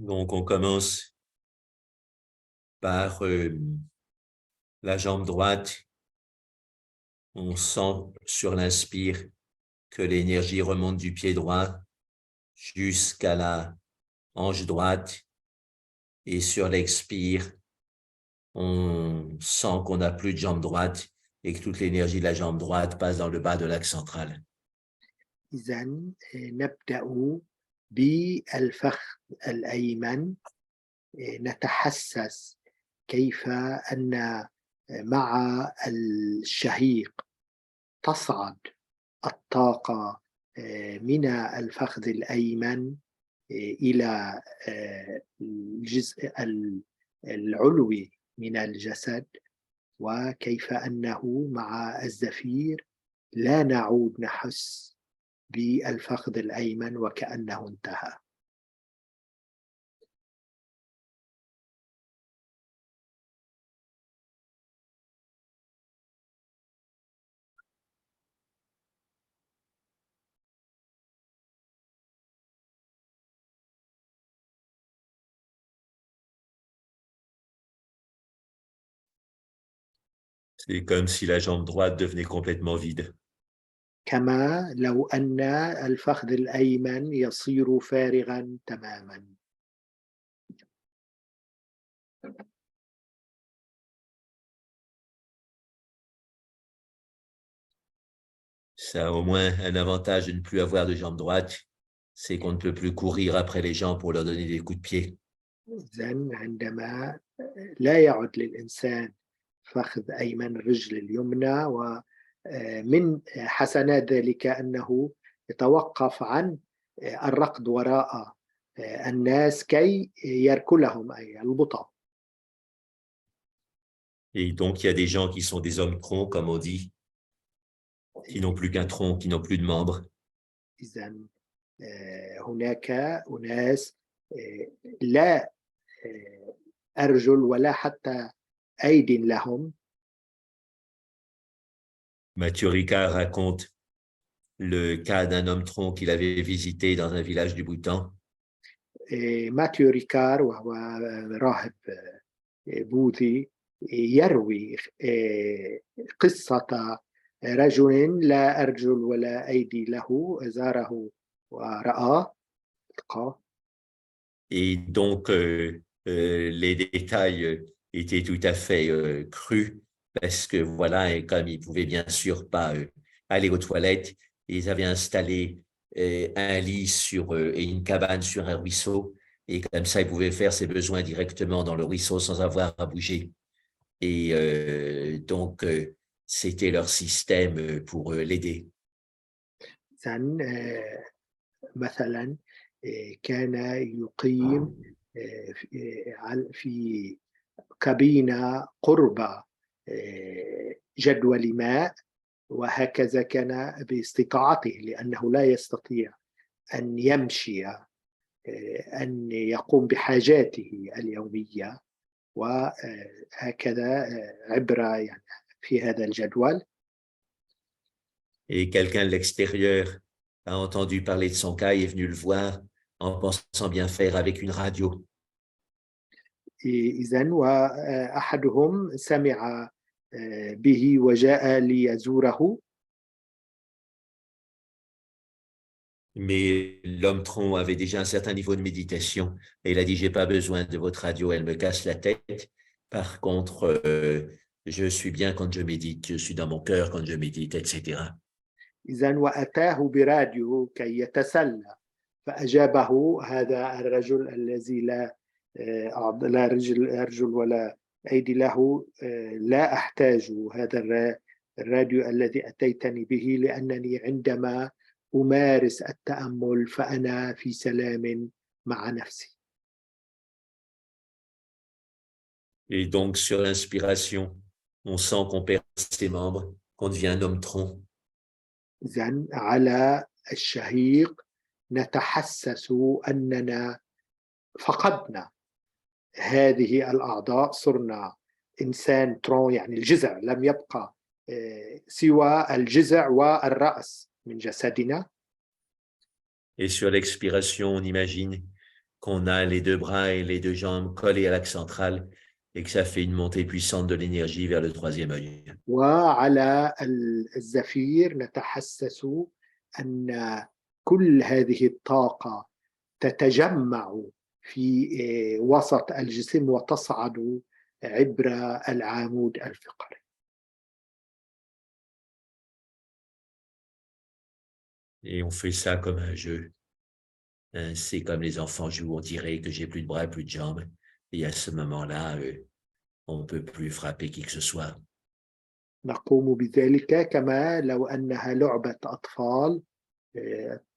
Donc, on commence par la jambe droite. On sent sur l'inspire que l'énergie remonte du pied droit jusqu'à la hanche droite. Et sur l'expire, on sent qu'on n'a plus de jambe droite et que toute l'énergie de la jambe droite passe dans le bas de l'axe central. إذا نبدأ بالفخذ الأيمن. نتحسس كيف أن مع الشهيق تصعد الطاقة من الفخذ الأيمن إلى الجزء العلوي من الجسد، وكيف أنه مع الزفير لا نعود نحس بالفخذ الأيمن وكأنه انتهى. C'est comme si la jambe droite devenait complètement vide. كما لو أن الفخذ الأيمن يصير فارغا تماما. Ça a au moins un avantage de ne plus avoir de jambe droite, c'est qu'on ne peut plus courir après les gens pour leur donner des coups de pied. إذن عندما لا يعد للإنسان فخذ أيمن الرجل اليمنى، ومن حسنات ذلك أنه يتوقف عن الركض وراء الناس كي يركلهم أي البطأ. Et donc, il y a des gens qui sont des hommes troncs, comme on dit, qui n'ont plus qu'un tronc, qui n'ont plus de membres. إذن هناك أناس لا أرجل ولا حتى أيد لهم. Mathieu Ricard raconte le cas d'un homme tronc qu'il avait visité dans un village du Bhoutan. ماثيو ريكار وهو راهب بوذي يروي قصة رجل لا أرجل ولا أيدي له زاره ورآه. Et donc, les détails étaient tout à fait crus parce que voilà, et comme ils pouvaient bien sûr pas aller aux toilettes, ils avaient installé un lit et une cabane sur un ruisseau, et comme ça, ils pouvaient faire ses besoins directement dans le ruisseau sans avoir à bouger. Et donc, c'était leur système pour l'aider. مثلا كان يقيم في كابينة قرب جدول ماء، وهكذا كان باستطاعته لأنه لا يستطيع أن يمشي، أن يقوم بحاجاته اليومية، وهكذا عبر يعني في هذا الجدول. Et quelqu'un de l'extérieur a entendu parler de son cas et est venu le voir en pensant bien faire avec une radio. إذن وأحدهم سمع به وجاء ليزوره. Mais l'homme tronc avait déjà un certain niveau de méditation et il a dit, j'ai pas besoin de votre radio, elle me casse la tête. Par contre, je suis bien quand je médite, je suis dans mon cœur quand je médite, etc. إذن وأتاه براديو كي يتسلى، فأجابه هذا الرجل الذي لا أرجل ولا أيدي له، لا أحتاج هذا الراديو الذي أتيتني به، لأنني عندما أمارس التأمل فأنا في سلام مع نفسي. Et donc, sur l'inspiration, on sent qu'on perd ses membres, qu'on devient un homme tronc. إذن على الشهيق نتحسس أننا فقدنا هذه الأعضاء، صرنا إنسان ترون، يعني الجذع لم يبقى سوى الجذع والرأس من جسدنا. Et sur l'expiration, on imagine qu'on a les deux bras et les deux jambes collés à l'axe central et que ça fait une montée puissante de l'énergie vers le troisième œil. وعلى الزفير نتحسس أن كل هذه الطاقة تتجمع في وسط الجسم وتصعد عبر العمود الفقري. Et on fait ça comme un jeu. Hein, c'est comme les enfants jouent, on dirait que j'ai plus de bras, plus de jambes. Et à ce moment-là, on ne peut plus frapper qui que ce soit. نقوم بذلك كما لو أنها لعبة أطفال.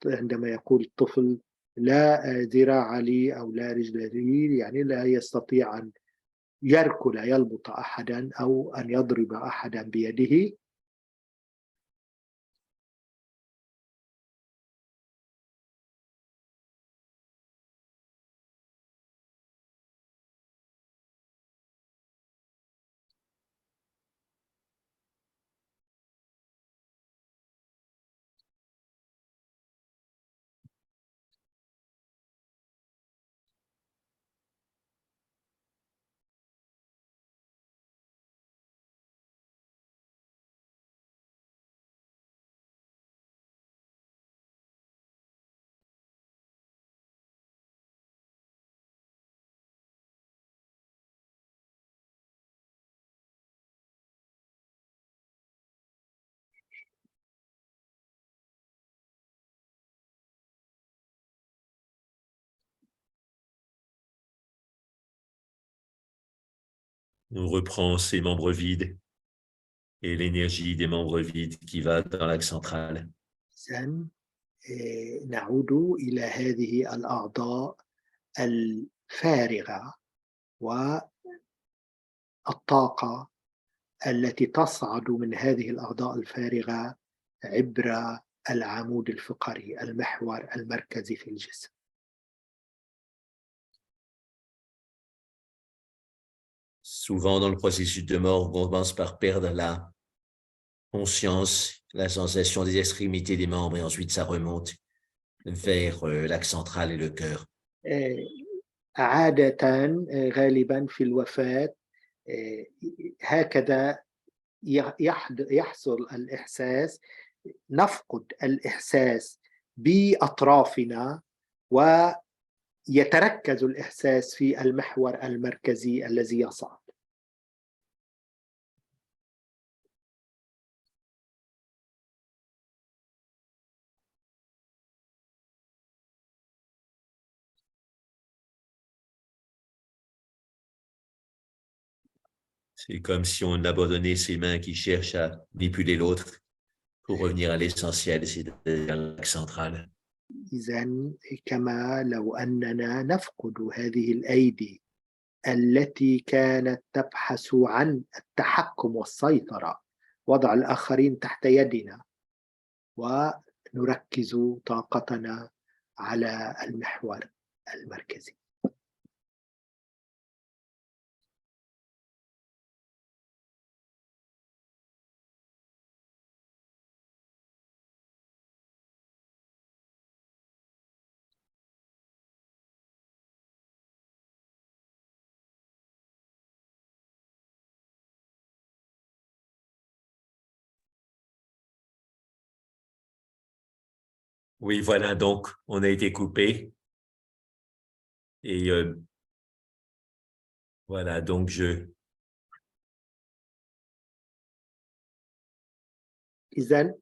عندما يقول الطفل لا ذراع لي أو لا رجل لي، يعني لا يستطيع أن يركل يلبط أحدا أو أن يضرب أحدا بيده. On reprend ses membres vides et l'énergie des membres vides qui va dans l'axe central. إذن نعود إلى هذه الأعضاء الفارغة والطاقة التي تصعد من هذه الأعضاء الفارغة عبر العمود الفقري، المحور المركزي في الجسم. Souvent, dans le processus de mort, on commence par perdre la conscience, la sensation des extrémités des membres, et ensuite ça remonte vers l'axe central et le cœur. عادة غالبا في الوفاة هكذا يحصل الإحساس، نفقد الإحساس بأطرافنا ويتركز الإحساس في المحور المركزي الذي يصعد. C'est comme si on abandonnait ses mains qui cherchent à manipuler l'autre pour revenir à l'essentiel, c'est-à-dire l'axe central. إذن كما لو أننا نفقد هذه الأيدي التي كانت تبحث عن التحكم والسيطرة، وضع الآخرين تحت يدنا، ونركز طاقتنا على المحور المركزي. Oui, voilà, donc on a été coupé. Et voilà, donc إذن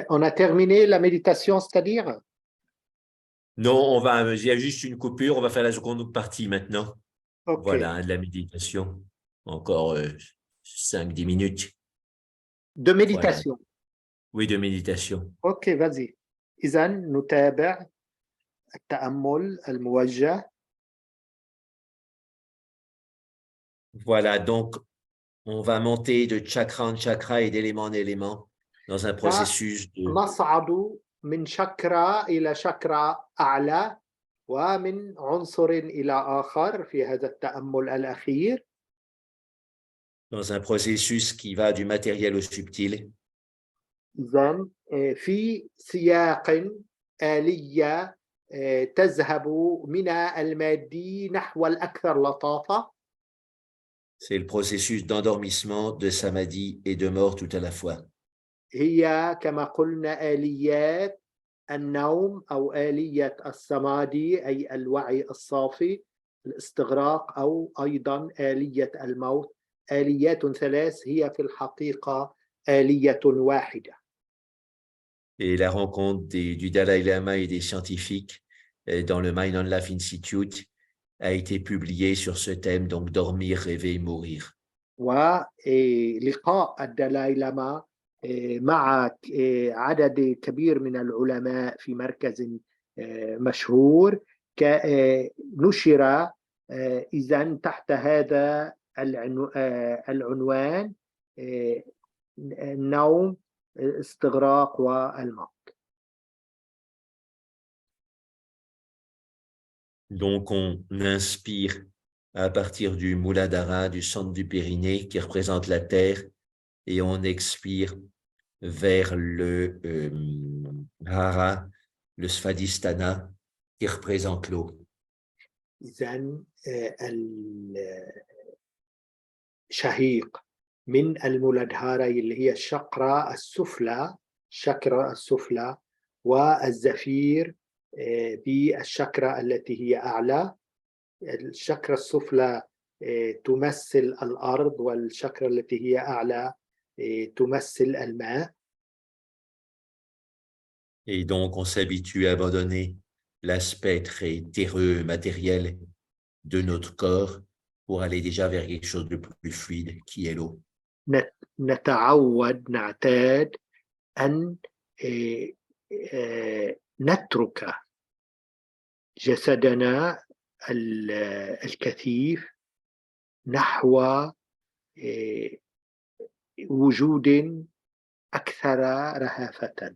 on a terminé la méditation, c'est-à-dire Non, il y a juste une coupure, on va faire la seconde partie maintenant. OK. Voilà, de la méditation. Encore 5-10 minutes. De Voilà. méditation. Oui, de méditation. OK، vas-y. إذن نتابع التأمل الموجه. Voilà, donc on va monter de chakra en chakra et d'élément en élément dans un processus de... نصعد من شاكرا إلى شاكرا أعلى ومن عنصر إلى آخر في هذا التأمل الأخير. Dans un processus qui va du matériel au subtil. إذن في سياق آلية تذهب من المادي نحو الأكثر لطافة. C'est le processus d'endormissement, de samadhi et de mort tout à la fois. هي كما قلنا آليات النوم أو آلية السمادي أي الوعي الصافي، الاستغراق، أو أيضا آلية الموت. آليات ثلاث هي في الحقيقة آلية واحدة. Et la rencontre du Dalai Lama et des scientifiques dans le Mind on Life Institute a été publiée sur ce thème, donc dormir, rêver, mourir. ولقاء الدلاي لاما مع عدد كبير من العلماء في مركز مشهور نشر إذن تحت هذا العنوان النوم استغراق والموت. Donc on inspire à partir du Muladhara, du centre du périnée qui représente la terre, et on expire vers le Hara, le Svadhisthana qui représente l'eau. إذن الشهيق من المولادهارا اللي هي الشاكرا السفلى والزفير بالشاكرا التي هي أعلى. الشاكرا السفلى تمثل الأرض والشاكرا التي هي أعلى تمثل الماء. Et donc, on s'habitue à abandonner l'aspect très terreux, matériel de notre corps pour aller déjà vers quelque chose de plus fluide qui est l'eau. نعتاد أن نترك جسدنا الكثيف نحو وجود أكثر رهافة.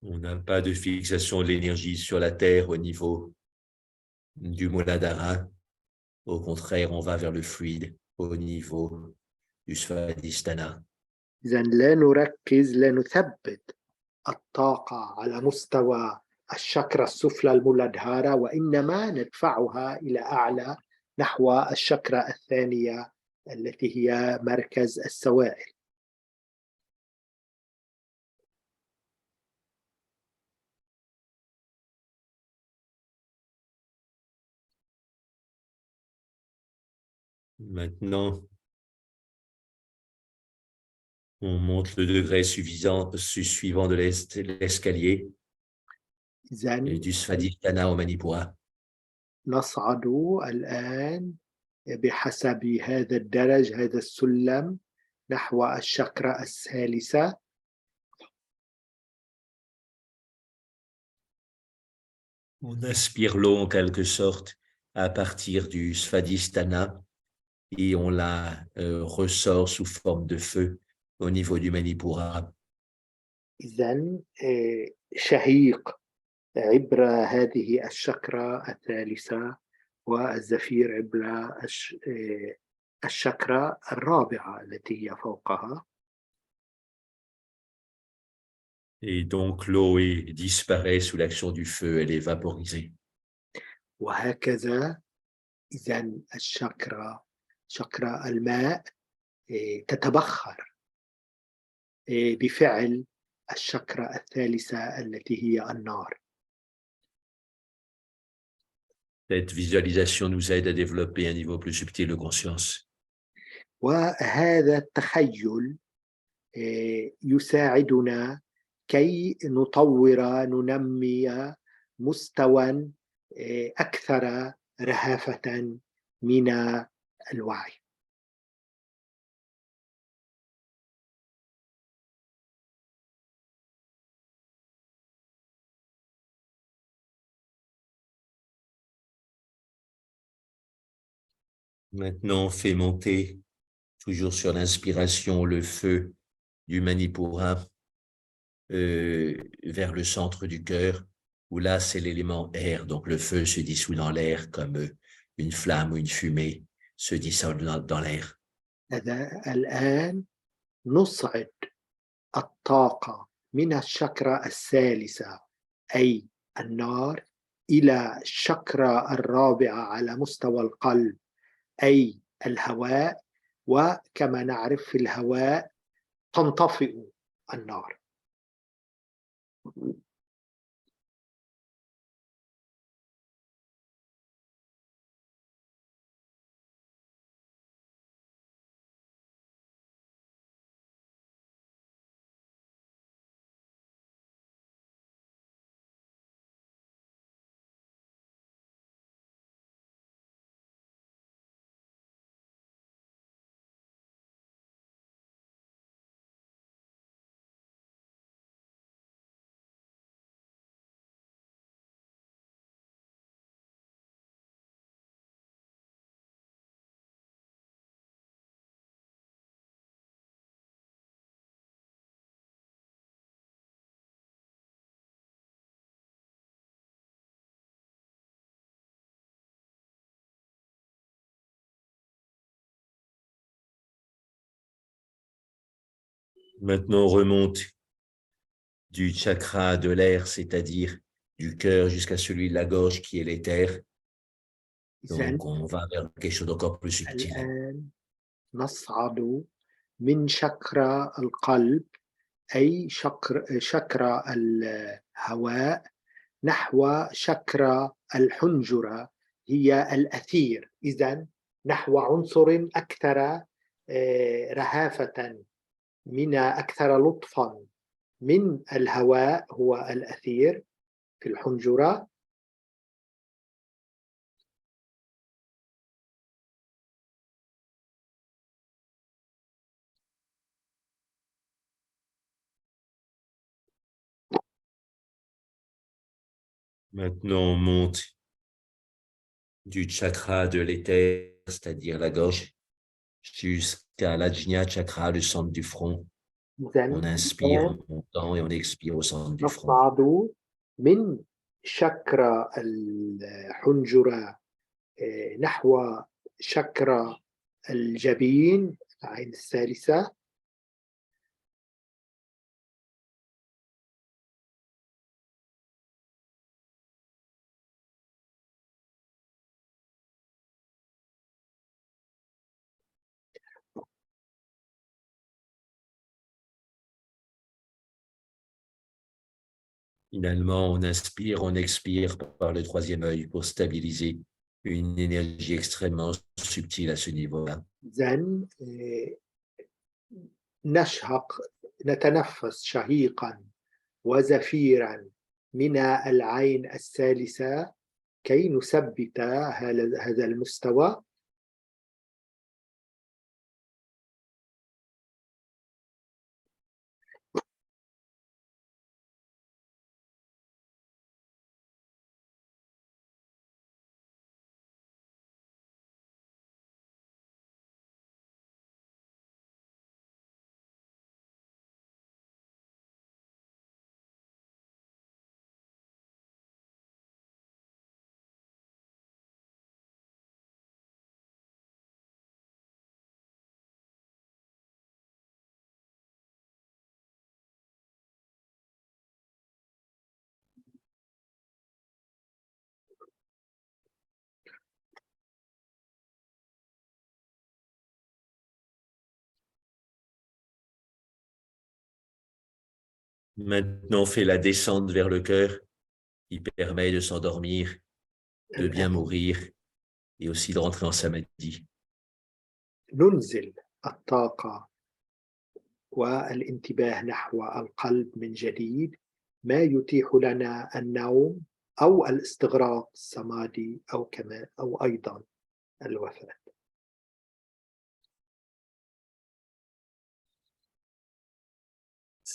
On n'a pas de fixation de l'énergie sur la terre au niveau du Muladhara. Au contraire, on va vers le fluide au niveau du Svadhisthana. إذن لا نثبت الطاقة على مستوى الشاكرا السفلى المولادهارا، وإنما ندفعها إلى أعلى نحو الشاكرا الثانية التي هي مركز السوائل. Maintenant, on monte le degré suivant de l'escalier et du Svadhisthana au Manipura. نصعد الآن بحسب هذا الدرج هذا السلم نحو الشاكرا الثالثة. On aspire l'eau en quelque sorte à partir du Svadhisthana et on la ressort sous forme de feu au niveau du Manipura. إذن شهيق عبر هذه الشاكرا الثالثة والزفير عبر الشاكرا الرابعة التي هي فوقها. Et donc l'eau disparaît sous l'action du feu, elle est vaporisée. وهكذا إذن شاكرا الماء تتبخر بفعل الشاكرا الثالثة التي هي النار. Cette visualisation nous aide à développer un niveau plus subtil de conscience. وهذا التخيل يساعدنا كي ننمي مستوى أكثر رهافة من الوعي. Maintenant, on fait monter, toujours sur l'inspiration, le feu du Manipura vers le centre du cœur, où là, c'est l'élément air. Donc, le feu se dissout dans l'air comme une flamme ou une fumée se dissolve dans l'air. الآن نصعد الطاقة من الشاكرا الثالثة أي النار إلى الشاكرا الرابعة على مستوى القلب أي الهواء. وكما نعرف في الهواء تنطفئ النار. Maintenant, on remonte du chakra de l'air, c'est-à-dire du cœur jusqu'à celui de la gorge qui est l'éther. إذن Donc, on va vers quelque chose d'encore plus subtil. الآن نصعد من شكرا القلب أي شكرا الهواء نحو شكرا الحنجرة هي الأثير. إذن نحو عنصر أكثر رهافة أكثر لطفا من الهواء هو الأثير في الحنجرة. Maintenant, on monte du chakra de l'éther, c'est-à-dire la gorge, jusqu'à l'ajna chakra, le centre du front. إذن On inspire en montant et on expire au centre du front. نصعد من شكرا الحنجرة نحو شكرا الجبين العين الثالثة. Finalement, on inspire, on expire par le troisième œil pour stabiliser une énergie extrêmement subtile à ce niveau-là. إذن نتنفس شهيقا وزفيرا من العين الثالثة كي نثبت هذا المستوى. Maintenant, on fait la descente vers le cœur qui permet de s'endormir, de bien mourir et aussi de rentrer en samadhi. ننزل الطاقة والانتباه نحو القلب من جديد ما يتيح لنا النوم أو الاستغراق السمادي أو أيضا الوفاة.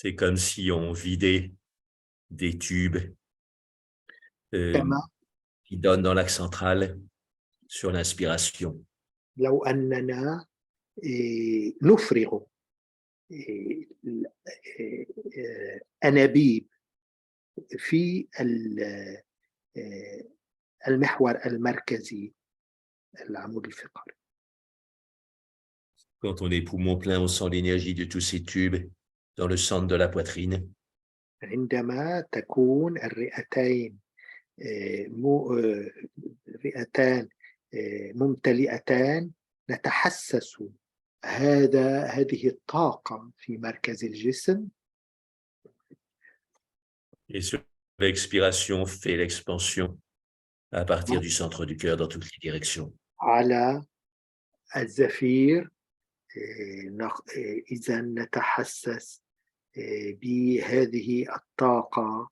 C'est comme si on vidait des tubes كما qui donnent dans l'axe central sur l'inspiration. لو أننا نفرغ أنابيب في المحور المركزي العمود الفقري. Quand on est poumon plein, on sent l'énergie de tous ces tubes dans le centre de la poitrine. عندما تكون الرئتان ممتلئتان نتحسس هذه الطاقة في مركز الجسم. Et sur l'expiration, fait l'expansion à partir du centre du cœur dans toutes les directions. على الزفير إذا نتحسس بهذه الطاقة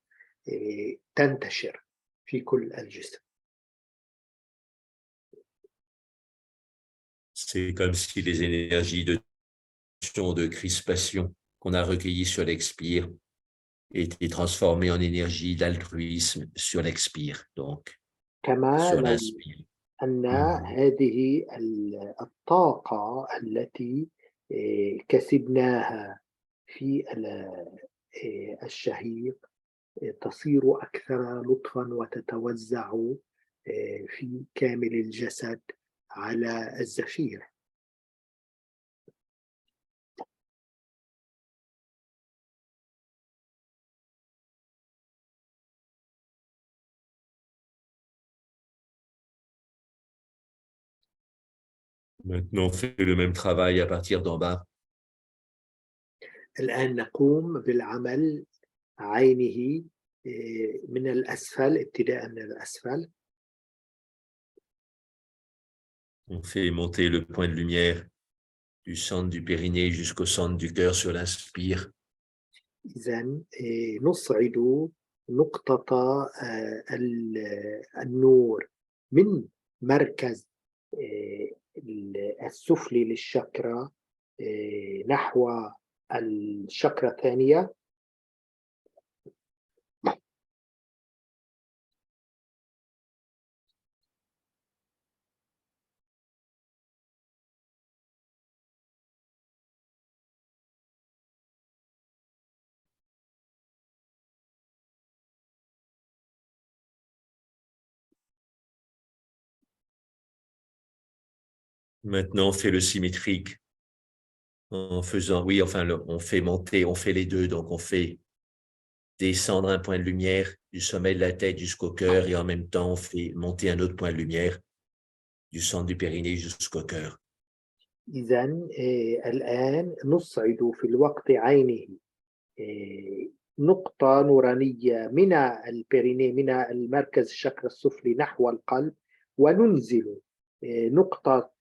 تنتشر في كل الجسم. C'est comme si les énergies de tension, de crispation qu'on a recueillies sur l'expire étaient transformées en énergie d'altruisme sur l'expire, donc كما sur لو l'inspire. أن هذه الطاقة التي كسبناها في الشهيق تصير أكثر لطفا وتتوزع في كامل الجسد على الزفير. Maintenant, on fait le même travail à partir d'en bas. الآن نقوم بالعمل عينه من الأسفل، ابتداء من الأسفل. On fait monter le point de lumière du centre du périnée jusqu'au centre du cœur sur l'inspire. إذا نصعد نقطة النور من مركز السفلي للشاكرا نحو الشاكرا الثانية. Maintenant, on fait le symétrique en faisant, oui, enfin, on fait monter, on fait les deux, donc on fait descendre un point de lumière du sommet de la tête jusqu'au cœur et en même temps, on fait monter un autre point de lumière du centre du périnée jusqu'au cœur. إذا الآن نصعد في الوقت عينه نقطة نورانية من البيرينيه، من المركز الشاكرا السفلي نحو القلب، وننزل نقطة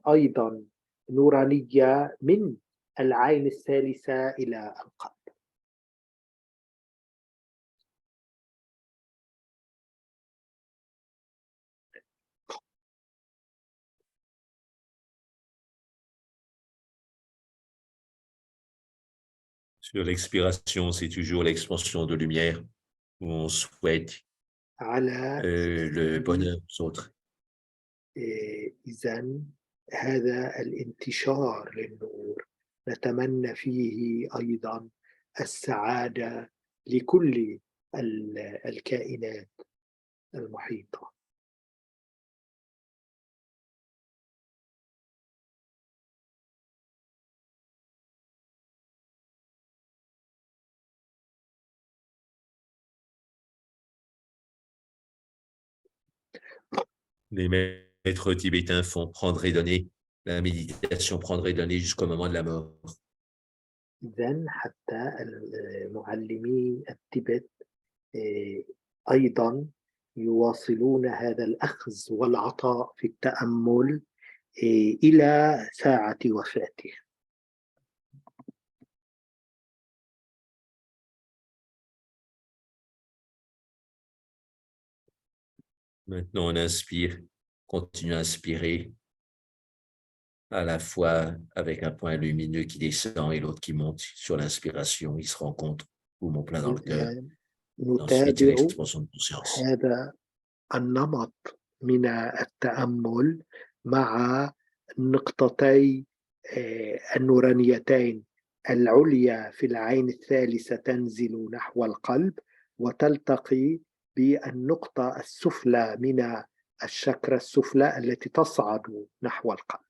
أيضا نورانية من العين الثالثة إلى القلب. Sur l'expiration, c'est toujours l'expansion de lumière où on souhaite على le bonheur aux autres. إذا هذا الانتشار للنور نتمنى فيه أيضا السعادة لكل الكائنات المحيطة. Les maîtres tibétains font prendre et donner, la méditation prendre et donner jusqu'au moment de la mort. إذا حتى المعلمي التبت أيضا يواصلون هذا الأخذ والعطاء في التأمل إلى ساعة وفاته. Maintenant, on inspire, continue à inspirer à la fois avec un point lumineux qui descend et l'autre qui monte sur l'inspiration. Ils se rencontrent, poumon plein dans le cœur. Ensuite, c'est نتابع l'expansion de conscience. هذا النمط من التأمل مع النقطتي النورانيتين، العليا في العين الثالثة تنزل نحو القلب وتلتقي بالنقطة السفلى من الشاكرا السفلى التي تصعد نحو القلب.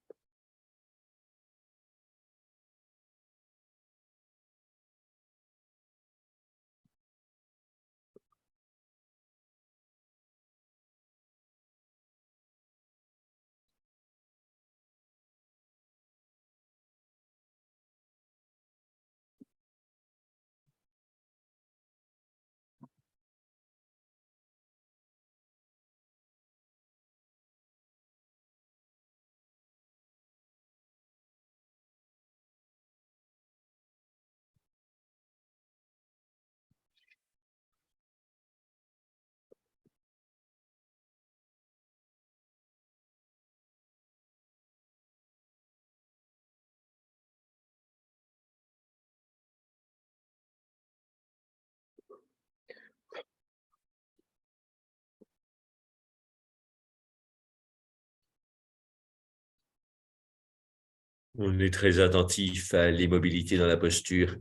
On est très attentif à l'immobilité dans la posture.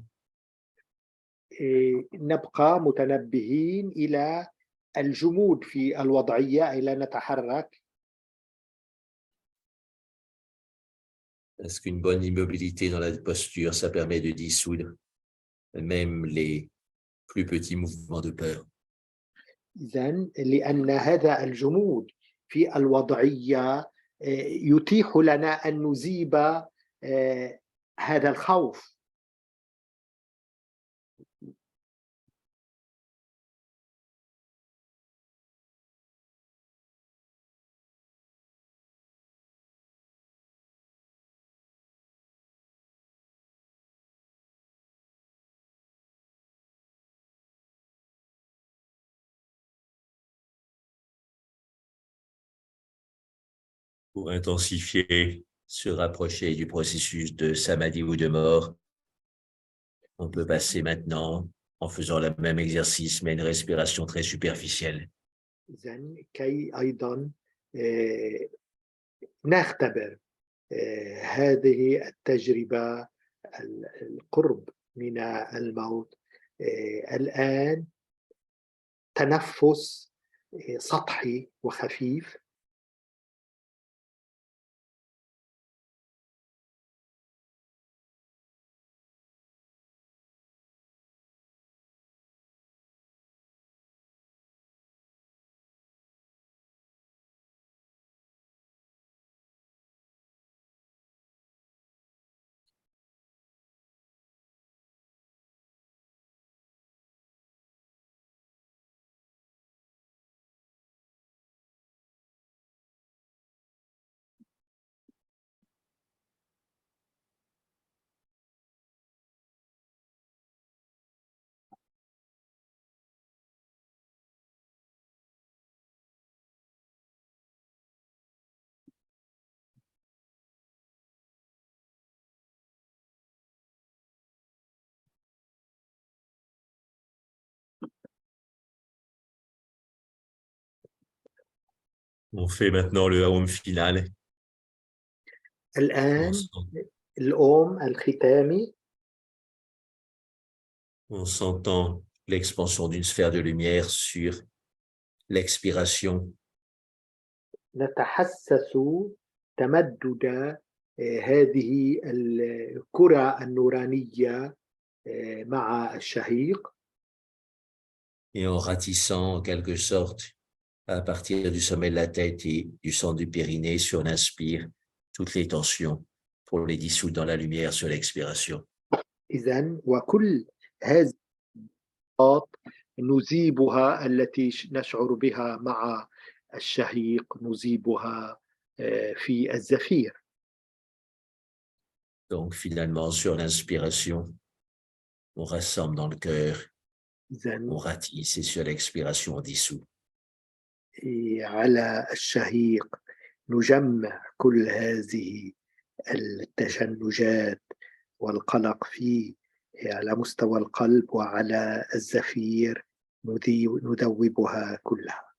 نبقى متنبهين إلى الجمود في الوضعية أي لا نتحرك. Parce qu'une bonne immobilité dans la posture, ça permet de dissoudre même les plus petits mouvements de peur. إذن لأن هذا الجمود في الوضعية يتيح لنا أن نذيب هذا الخوف. Pour intensifier, se rapprocher du processus de samadhi ou de mort, on peut passer maintenant en faisant le même exercice, mais une respiration très superficielle. إذن كي أيضا نختبر هذه التجربة القرب من الموت الآن تنفس سطحي وخفيف. On fait maintenant le home final. الآن الأوم الختامي. On s'entend l'expansion d'une sphère de lumière sur l'expiration. نتحسس تمدد هذه الكرة النورانية مع الشهيق. Et en ratissant en quelque sorte à partir du sommet de la tête et du centre du périnée sur l'inspire, toutes les tensions pour les dissoudre dans la lumière sur l'expiration. إذن وكل هذه النقاط نذيبها التي نشعر بها مع الشهيق نذيبها في الزفير. Donc finalement, sur l'inspiration, on rassemble dans le cœur, on ratisse et sur l'expiration, on dissout. على الشهيق نجمع كل هذه التشنجات والقلق في على مستوى القلب وعلى الزفير ندوبها كلها.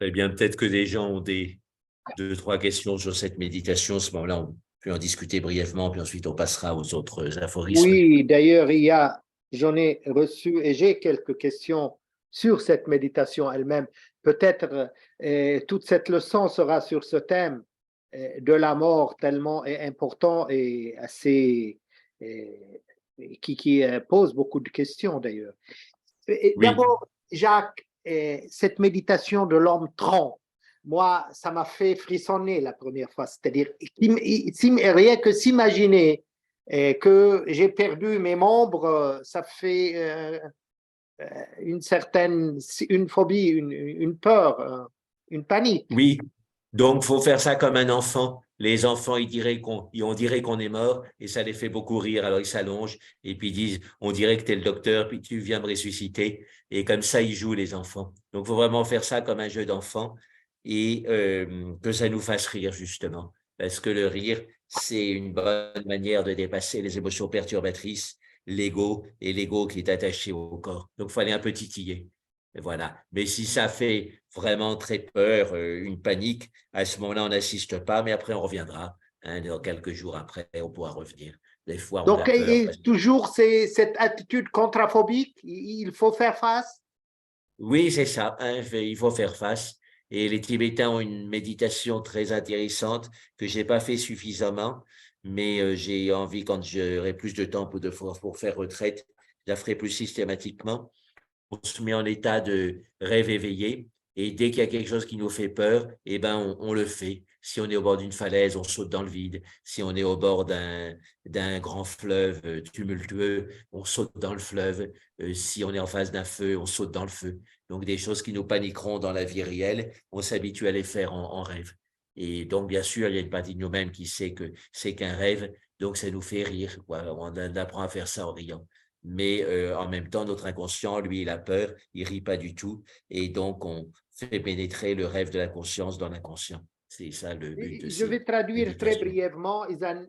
Très bien, peut-être que des gens ont deux, trois questions sur cette méditation. À ce moment-là, on peut en discuter brièvement, puis ensuite on passera aux autres aphorismes. Oui, d'ailleurs, j'en ai reçu et j'ai quelques questions sur cette méditation elle-même. Peut-être toute cette leçon sera sur ce thème de la mort tellement important et assez qui pose beaucoup de questions d'ailleurs. Oui, D'abord, Jacques, cette méditation de l'homme tronc, moi, ça m'a fait frissonner la première fois. C'est-à-dire, rien que s'imaginer que j'ai perdu mes membres, ça fait une phobie, une peur, une panique. oui. Donc, faut faire ça comme un enfant. Les enfants, on dirait qu'on est mort et ça les fait beaucoup rire. Alors, ils s'allongent et puis ils disent, on dirait que tu es le docteur, puis tu viens me ressusciter. Et comme ça, ils jouent, les enfants. Donc, faut vraiment faire ça comme un jeu d'enfant et que ça nous fasse rire, justement. Parce que le rire, c'est une bonne manière de dépasser les émotions perturbatrices, l'ego et l'ego qui est attaché au corps. Donc, il faut aller un peu titiller. Et voilà. Mais si ça fait vraiment très peur, une panique, à ce moment-là, on n'assiste pas, mais après, on reviendra. Hein, dans quelques jours après, on pourra revenir. Des fois, on Donc, a peur. toujours cette attitude contraphobique, il faut faire face. Oui, c'est ça. Hein, il faut faire face. Et les Tibétains ont une méditation très intéressante que j'ai pas fait suffisamment, mais j'ai envie, quand j'aurai plus de temps pour faire retraite, je la ferai plus systématiquement. On se met en état de rêve éveillé et dès qu'il y a quelque chose qui nous fait peur, eh ben on le fait. Si on est au bord d'une falaise, on saute dans le vide. Si on est au bord d'un grand fleuve tumultueux, on saute dans le fleuve. Si on est en face d'un feu, on saute dans le feu. Donc des choses qui nous paniqueront dans la vie réelle, on s'habitue à les faire en rêve. Et donc bien sûr, il y a une partie de nous-mêmes qui sait que c'est qu'un rêve, donc ça nous fait rire. Voilà, on apprend à faire ça en riant. Mais en même temps, notre inconscient, lui, il a peur, il rit pas du tout, et donc on fait pénétrer le rêve de la conscience dans l'inconscient. C'est ça le but de Je ces vais traduire très méditations. brièvement. إذا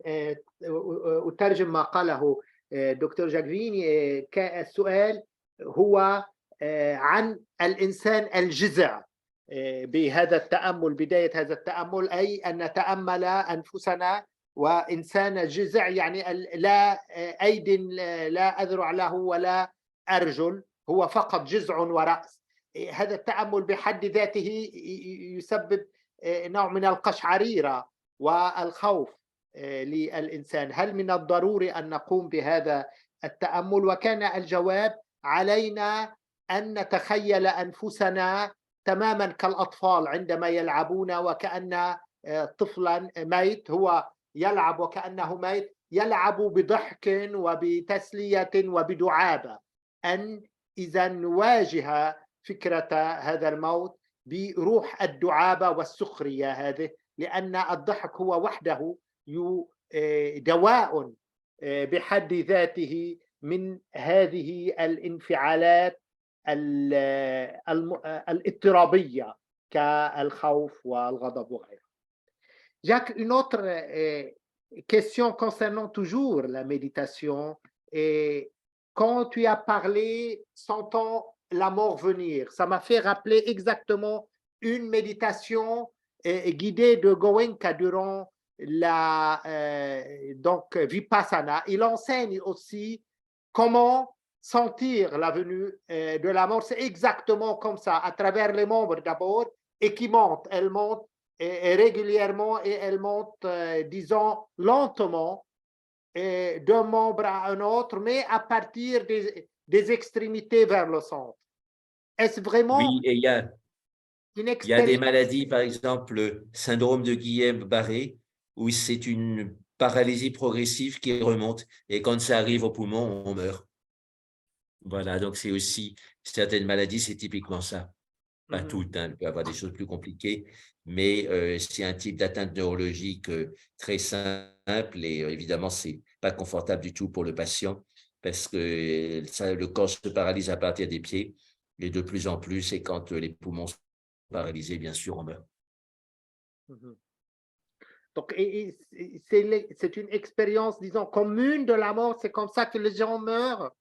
أترجم ما قاله دكتور جاكفيني. السؤال هو عن الإنسان الجزع بهذا التأمل، بداية هذا التأمل أي أن نتأمل أنفسنا. وإنسان الجزع يعني لا أيد، لا أذرع له ولا أرجل، هو فقط جزع ورأس. هذا التأمل بحد ذاته يسبب نوع من القشعريرة والخوف للإنسان. هل من الضروري أن نقوم بهذا التأمل؟ وكان الجواب: علينا أن نتخيل أنفسنا تماما كالأطفال عندما يلعبون، وكأن طفلا ميت هو يلعب وكأنه ميت، يلعب بضحك وبتسلية وبدعابة. أن إذا نواجه فكرة هذا الموت بروح الدعابة والسخرية هذه، لأن الضحك هو وحده دواء بحد ذاته من هذه الانفعالات الاضطرابية كالخوف والغضب وغيرها. Jacques, une autre question concernant toujours la méditation. Et quand tu as parlé, sentant la mort venir, ça m'a fait rappeler exactement une méditation guidée de Goenka durant donc Vipassana. Il enseigne aussi comment sentir la venue de la mort. C'est exactement comme ça, à travers les membres d'abord, et qui monte. Elle monte et régulièrement, et elle monte, disons, lentement, d'un membre à un autre, mais à partir des extrémités vers le centre. Est-ce vraiment Oui, et une il y a des expérience? maladies, par exemple, le syndrome de Guillain-Barré, où c'est une paralysie progressive qui remonte, et quand ça arrive au poumon, on meurt. Voilà, donc c'est aussi certaines maladies, c'est typiquement ça. Pas toutes, hein, il peut y avoir des choses plus compliquées, mais c'est un type d'atteinte neurologique très simple et évidemment, c'est pas confortable du tout pour le patient parce que le corps se paralyse à partir des pieds et de plus en plus, et quand les poumons sont paralysés, bien sûr, on meurt. Donc, c'est une expérience, disons, commune de la mort. C'est comme ça que les gens meurent.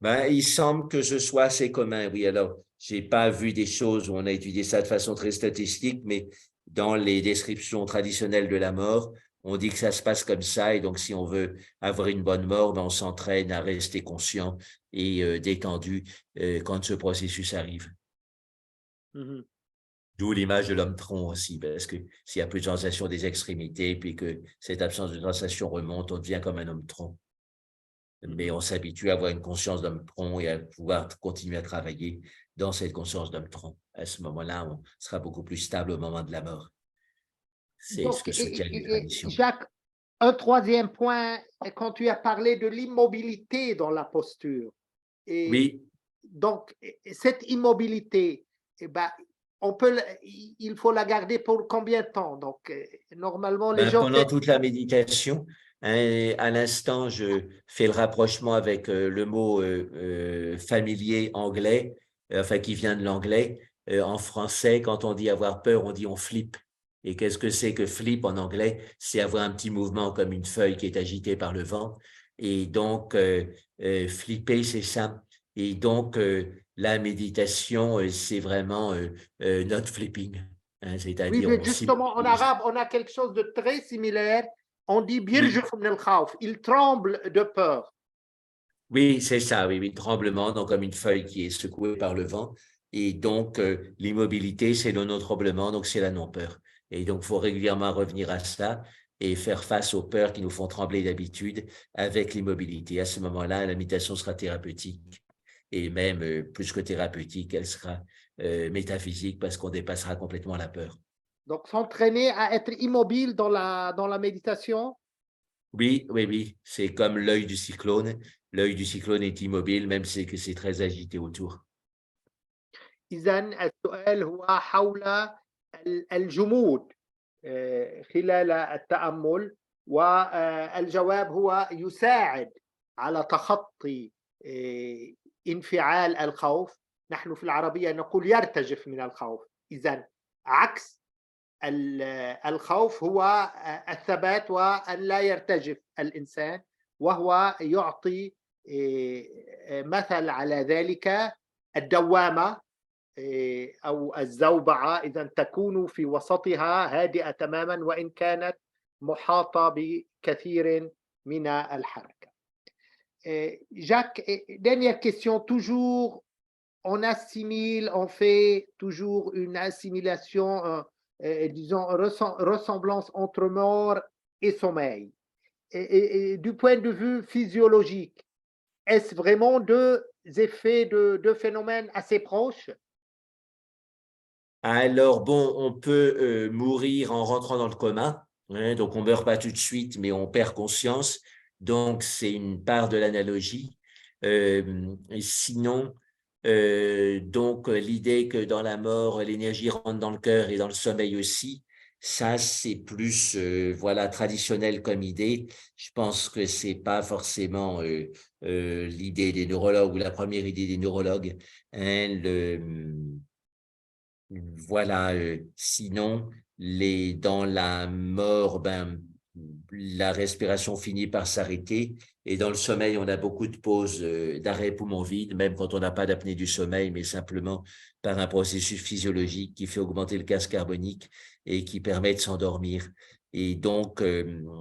Ben, il semble que ce soit assez commun, oui. Alors, j'ai pas vu des choses où on a étudié ça de façon très statistique, mais dans les descriptions traditionnelles de la mort, on dit que ça se passe comme ça, et donc si on veut avoir une bonne mort, ben on s'entraîne à rester conscient et détendu quand ce processus arrive. Mhm. D'où l'image de l'homme tronc aussi, parce que s'il y a plus de sensation des extrémités, puis que cette absence de sensation remonte, on devient comme un homme tronc. Mais on s'habitue à avoir une conscience d'homme tronc et à pouvoir continuer à travailler dans cette conscience d'homme tronc. À ce moment-là, on sera beaucoup plus stable au moment de la mort. C'est ce Donc, que soutiennent les traditions. Jacques, un troisième point, quand tu as parlé de l'immobilité dans la posture. Et Oui, donc, cette immobilité, eh ben, il faut la garder pour combien de temps? Donc, normalement, les ben, gens... pendant toute la méditation, hein, à l'instant, je fais le rapprochement avec le mot familier anglais, enfin qui vient de l'anglais. En français, quand on dit avoir peur, on dit on flippe. Et qu'est-ce que c'est que flip en anglais? C'est avoir un petit mouvement comme une feuille qui est agitée par le vent. Et donc, flipper, c'est ça. Et donc, la méditation, c'est vraiment not flipping. Hein, Oui, c'est-à-dire mais on justement, en s'immobilise. arabe, on a quelque chose de très similaire. On dit Oui, birjuf min al-khawf, il tremble de peur. oui, c'est ça, oui, oui, tremblement, donc comme une feuille qui est secouée par le vent. Et donc, l'immobilité, c'est le non-tremblement, donc c'est la non-peur. Et donc, il faut régulièrement revenir à ça et faire face aux peurs qui nous font trembler d'habitude avec l'immobilité. À ce moment-là, la méditation sera thérapeutique et même plus que thérapeutique, elle sera métaphysique parce qu'on dépassera complètement la peur. Donc, s'entraîner à être immobile dans la méditation. Oui, oui, oui, c'est comme l'œil du cyclone. L'œil du cyclone est immobile, même si que c'est très agité autour. إذا السؤال هو حول الجمود خلال التأمل، والجواب هو يساعد على تخطي انفعال الخوف. نحن في العربية نقول يرتجف من الخوف. إذا عكس الخوف هو الثبات وأن لا يرتجف الإنسان، وهو يعطي مثل على ذلك الدوامة أو الزوبعة، إذا تكون في وسطها هادئة تماما وإن كانت محاطة بكثير من الحركة. Jacques, dernière question, toujours on assimile, on fait toujours une assimilation, disons, ressemblance entre mort et sommeil. Et du point de vue physiologique, est-ce vraiment deux effets, deux phénomènes assez proches? Alors, bon, on peut mourir en rentrant dans le coma, hein, donc on meurt pas tout de suite, mais on perd conscience. Donc, c'est une part de l'analogie. Et sinon, donc, l'idée que dans la mort, l'énergie rentre dans le cœur et dans le sommeil aussi, ça, c'est plus, voilà, traditionnel comme idée. Je pense que c'est pas forcément l'idée des neurologues ou la première idée des neurologues. Hein, voilà, sinon, dans la mort, ben, la respiration finit par s'arrêter et dans le sommeil, on a beaucoup de pauses d'arrêt poumon vide, même quand on n'a pas d'apnée du sommeil, mais simplement par un processus physiologique qui fait augmenter le gaz carbonique et qui permet de s'endormir. Et donc,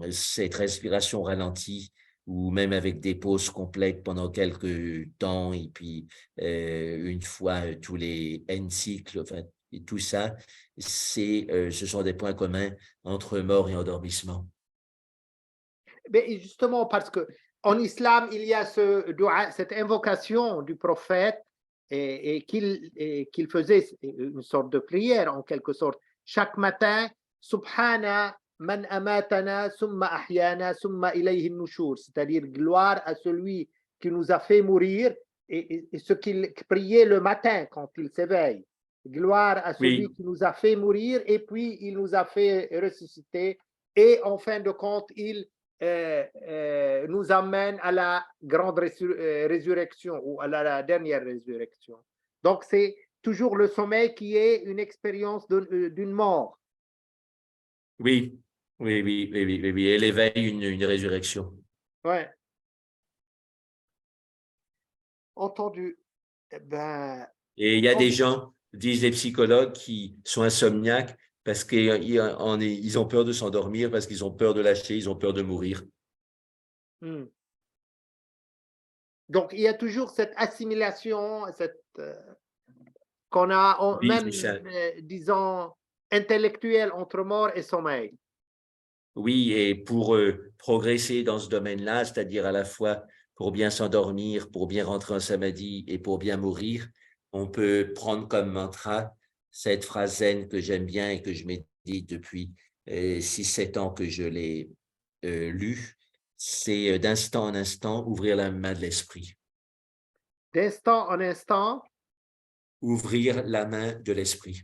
cette respiration ralentie ou même avec des pauses complètes pendant quelques temps et puis une fois tous les N cycles, enfin, et tout ça, ce sont des points communs entre mort et endormissement. Mais justement, parce que en islam, il y a cette invocation du prophète qu'il faisait une sorte de prière en quelque sorte. Chaque matin, Subhana man amatana summa ahyana summa ilayhi nushur, c'est-à-dire gloire à celui qui nous a fait mourir et ce qu'il priait le matin quand il s'éveille. Gloire à celui Oui, qui nous a fait mourir et puis il nous a fait ressusciter et en fin de compte, il nous amène à la grande résurrection ou à la dernière résurrection. Donc, c'est toujours le sommeil qui est une expérience d'une mort. oui, oui, oui, oui, oui, oui, oui. Et l'éveil, une résurrection. Ouais, entendu. Eh ben, Et il y a des gens, disent les psychologues, qui sont insomniaques parce qu'ils ont peur de s'endormir, parce qu'ils ont peur de lâcher, ils ont peur de mourir. Hmm. Donc, il y a toujours cette assimilation, qu'on a, Oui, même, c'est ça. disons, intellectuelle entre mort et sommeil. Oui, et pour progresser dans ce domaine-là, c'est-à-dire à la fois pour bien s'endormir, pour bien rentrer en samadhi et pour bien mourir, on peut prendre comme mantra cette phrase zen que j'aime bien et que je médite depuis 6-7 ans que je l'ai lue. C'est d'instant en instant ouvrir la main de l'esprit. D'instant en instant, Ouvrir la main de l'esprit.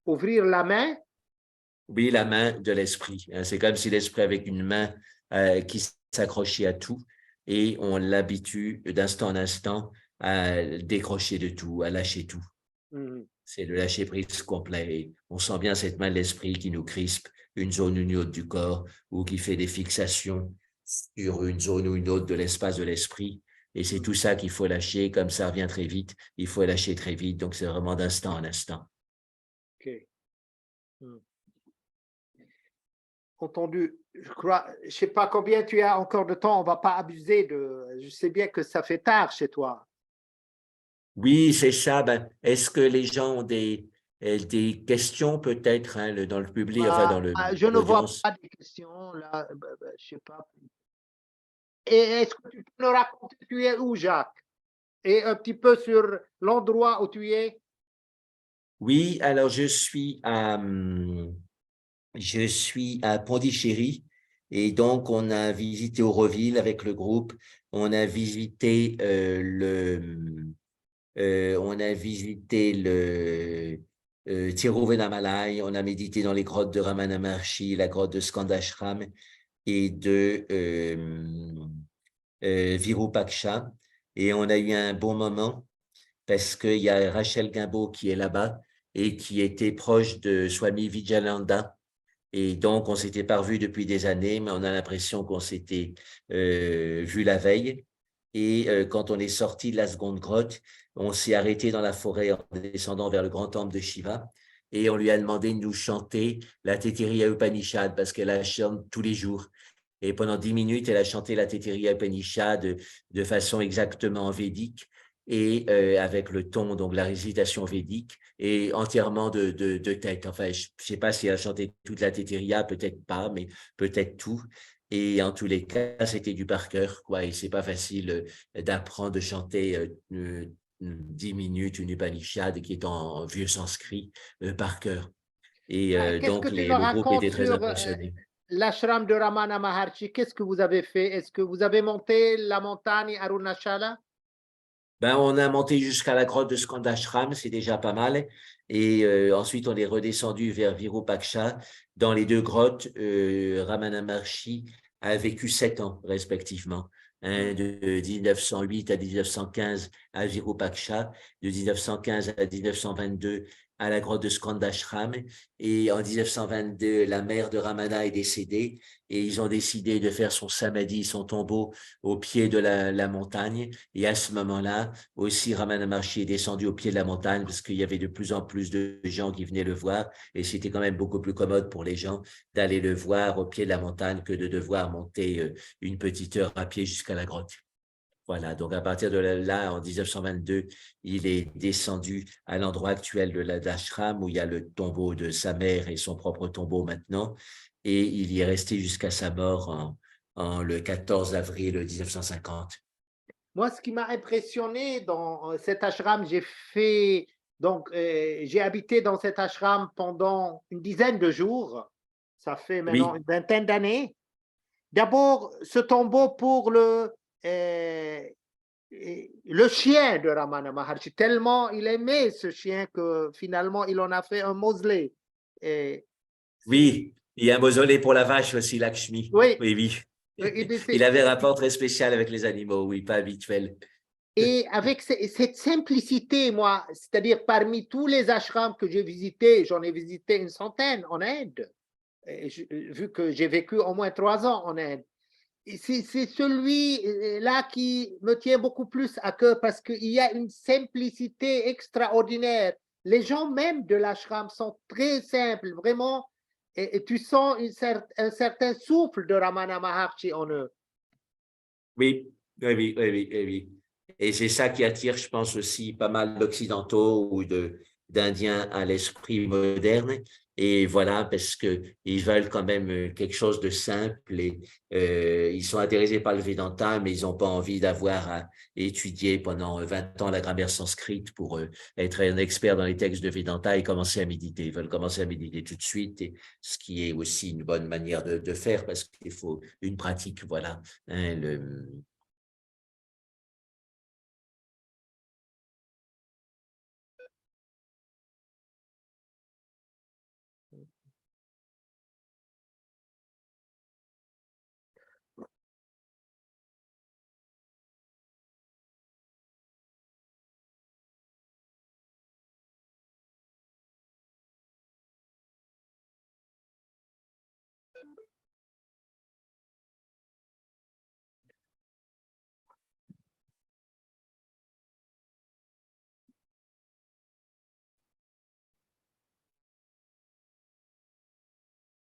ouvrir la main. Oui, la main de l'esprit. C'est comme si l'esprit avec une main qui s'accrochait à tout et on l'habitue d'instant en instant à décrocher de tout, à lâcher tout. Hmm. C'est le lâcher prise complet. Et on sent bien cette main de l'esprit qui nous crispe une zone ou une autre du corps ou qui fait des fixations sur une zone ou une autre de l'espace de l'esprit. Et c'est tout ça qu'il faut lâcher. Comme ça revient très vite, il faut lâcher très vite. Donc, c'est vraiment d'instant en instant. OK. Hmm. Entendu. Je crois, je sais pas combien tu as encore de temps, on va pas abuser je sais bien que ça fait tard chez toi. Oui, c'est ça. Ben, est-ce que les gens ont des questions peut-être dans le public, enfin dans Je ne vois l'audience? pas de questions là, je sais pas. Et est-ce que tu peux nous raconter, tu es où, Jacques? Et un petit peu sur l'endroit où tu es? Oui, alors je suis à Pondichéry et donc on a visité Auroville avec le groupe. On a visité Tiruvannamalai, on a médité dans les grottes de Ramana Maharshi, la grotte de Skandashram et de Virupaksha. Et on a eu un bon moment parce qu'il y a Rachel Guimbaud qui est là-bas et qui était proche de Swami Vijayananda. Et donc, on s'était pas revus depuis des années, mais on a l'impression qu'on s'était vu la veille. Et quand on est sorti de la seconde grotte, on s'est arrêté dans la forêt en descendant vers le grand temple de Shiva. Et on lui a demandé de nous chanter la Taittiriya Upanishad parce qu'elle la chante tous les jours. Et pendant 10 minutes, elle a chanté la Taittiriya Upanishad de façon exactement védique et avec le ton, donc la récitation védique, et entièrement de tête. Enfin, je ne sais pas si elle a chanté toute la Taittiriya, peut-être pas, mais peut-être tout. Et en tous les cas, c'était du par cœur, quoi. Et c'est pas facile d'apprendre de chanter 10 minutes une Upanishad qui est en vieux sanskrit par cœur. Et Qu'est-ce que donc, tu nous le groupe racontes était très sur impressionné. l'ashram de Ramana Maharshi? Qu'est-ce que vous avez fait? Est-ce que vous avez monté la montagne Arunachala? Ben, on a monté jusqu'à la grotte de Skandashram, c'est déjà pas mal. Et ensuite, on est redescendu vers Virupaksha. Dans les deux grottes, Ramana Maharshi a vécu 7 ans, respectivement. De 1908 à 1915 à Virupaksha, de 1915 à 1922 à la grotte de Skandashram. Et en 1922, la mère de Ramana est décédée et ils ont décidé de faire son samadhi, son tombeau, au pied de la montagne. Et à ce moment-là, aussi, Ramana Maharshi est descendu au pied de la montagne parce qu'il y avait de plus en plus de gens qui venaient le voir et c'était quand même beaucoup plus commode pour les gens d'aller le voir au pied de la montagne que de devoir monter une petite heure à pied jusqu'à la grotte. Voilà, donc à partir de là, en 1922, il est descendu à l'endroit actuel de l'ashram où il y a le tombeau de sa mère et son propre tombeau maintenant, et il y est resté jusqu'à sa mort en le 14 avril 1950. Moi, ce qui m'a impressionné dans cet ashram, j'ai habité dans cet ashram pendant une dizaine de jours. Ça fait maintenant Oui, une vingtaine d'années. D'abord, ce tombeau pour le chien de Ramana Maharshi, tellement il aimait ce chien que finalement il en a fait un mausolée. Et oui, il y a un mausolée pour la vache aussi, Lakshmi. oui, Oui, oui. il Il avait un était, rapport très spécial avec les animaux, oui, pas habituel. et avec cette simplicité, moi, c'est-à-dire parmi tous les ashrams que j'ai visités, j'en ai visité une centaine en Inde, vu que j'ai vécu au moins 3 ans en Inde. c'est celui-là qui me tient beaucoup plus à cœur parce qu'il y a une simplicité extraordinaire. Les gens même de l'ashram sont très simples, vraiment, et tu sens un certain souffle de Ramana Maharshi en eux. Oui, oui, oui, oui, oui, oui, oui. Et c'est ça qui attire, je pense, aussi pas mal d'Occidentaux ou d'Indiens à l'esprit moderne. Et voilà, parce que ils veulent quand même quelque chose de simple et ils sont intéressés par le Vedanta, mais ils n'ont pas envie d'avoir à étudier pendant 20 ans la grammaire sanscrite pour être un expert dans les textes de Vedanta et commencer à méditer. Ils veulent commencer à méditer tout de suite, et ce qui est aussi une bonne manière de faire parce qu'il faut une pratique, voilà. Hein,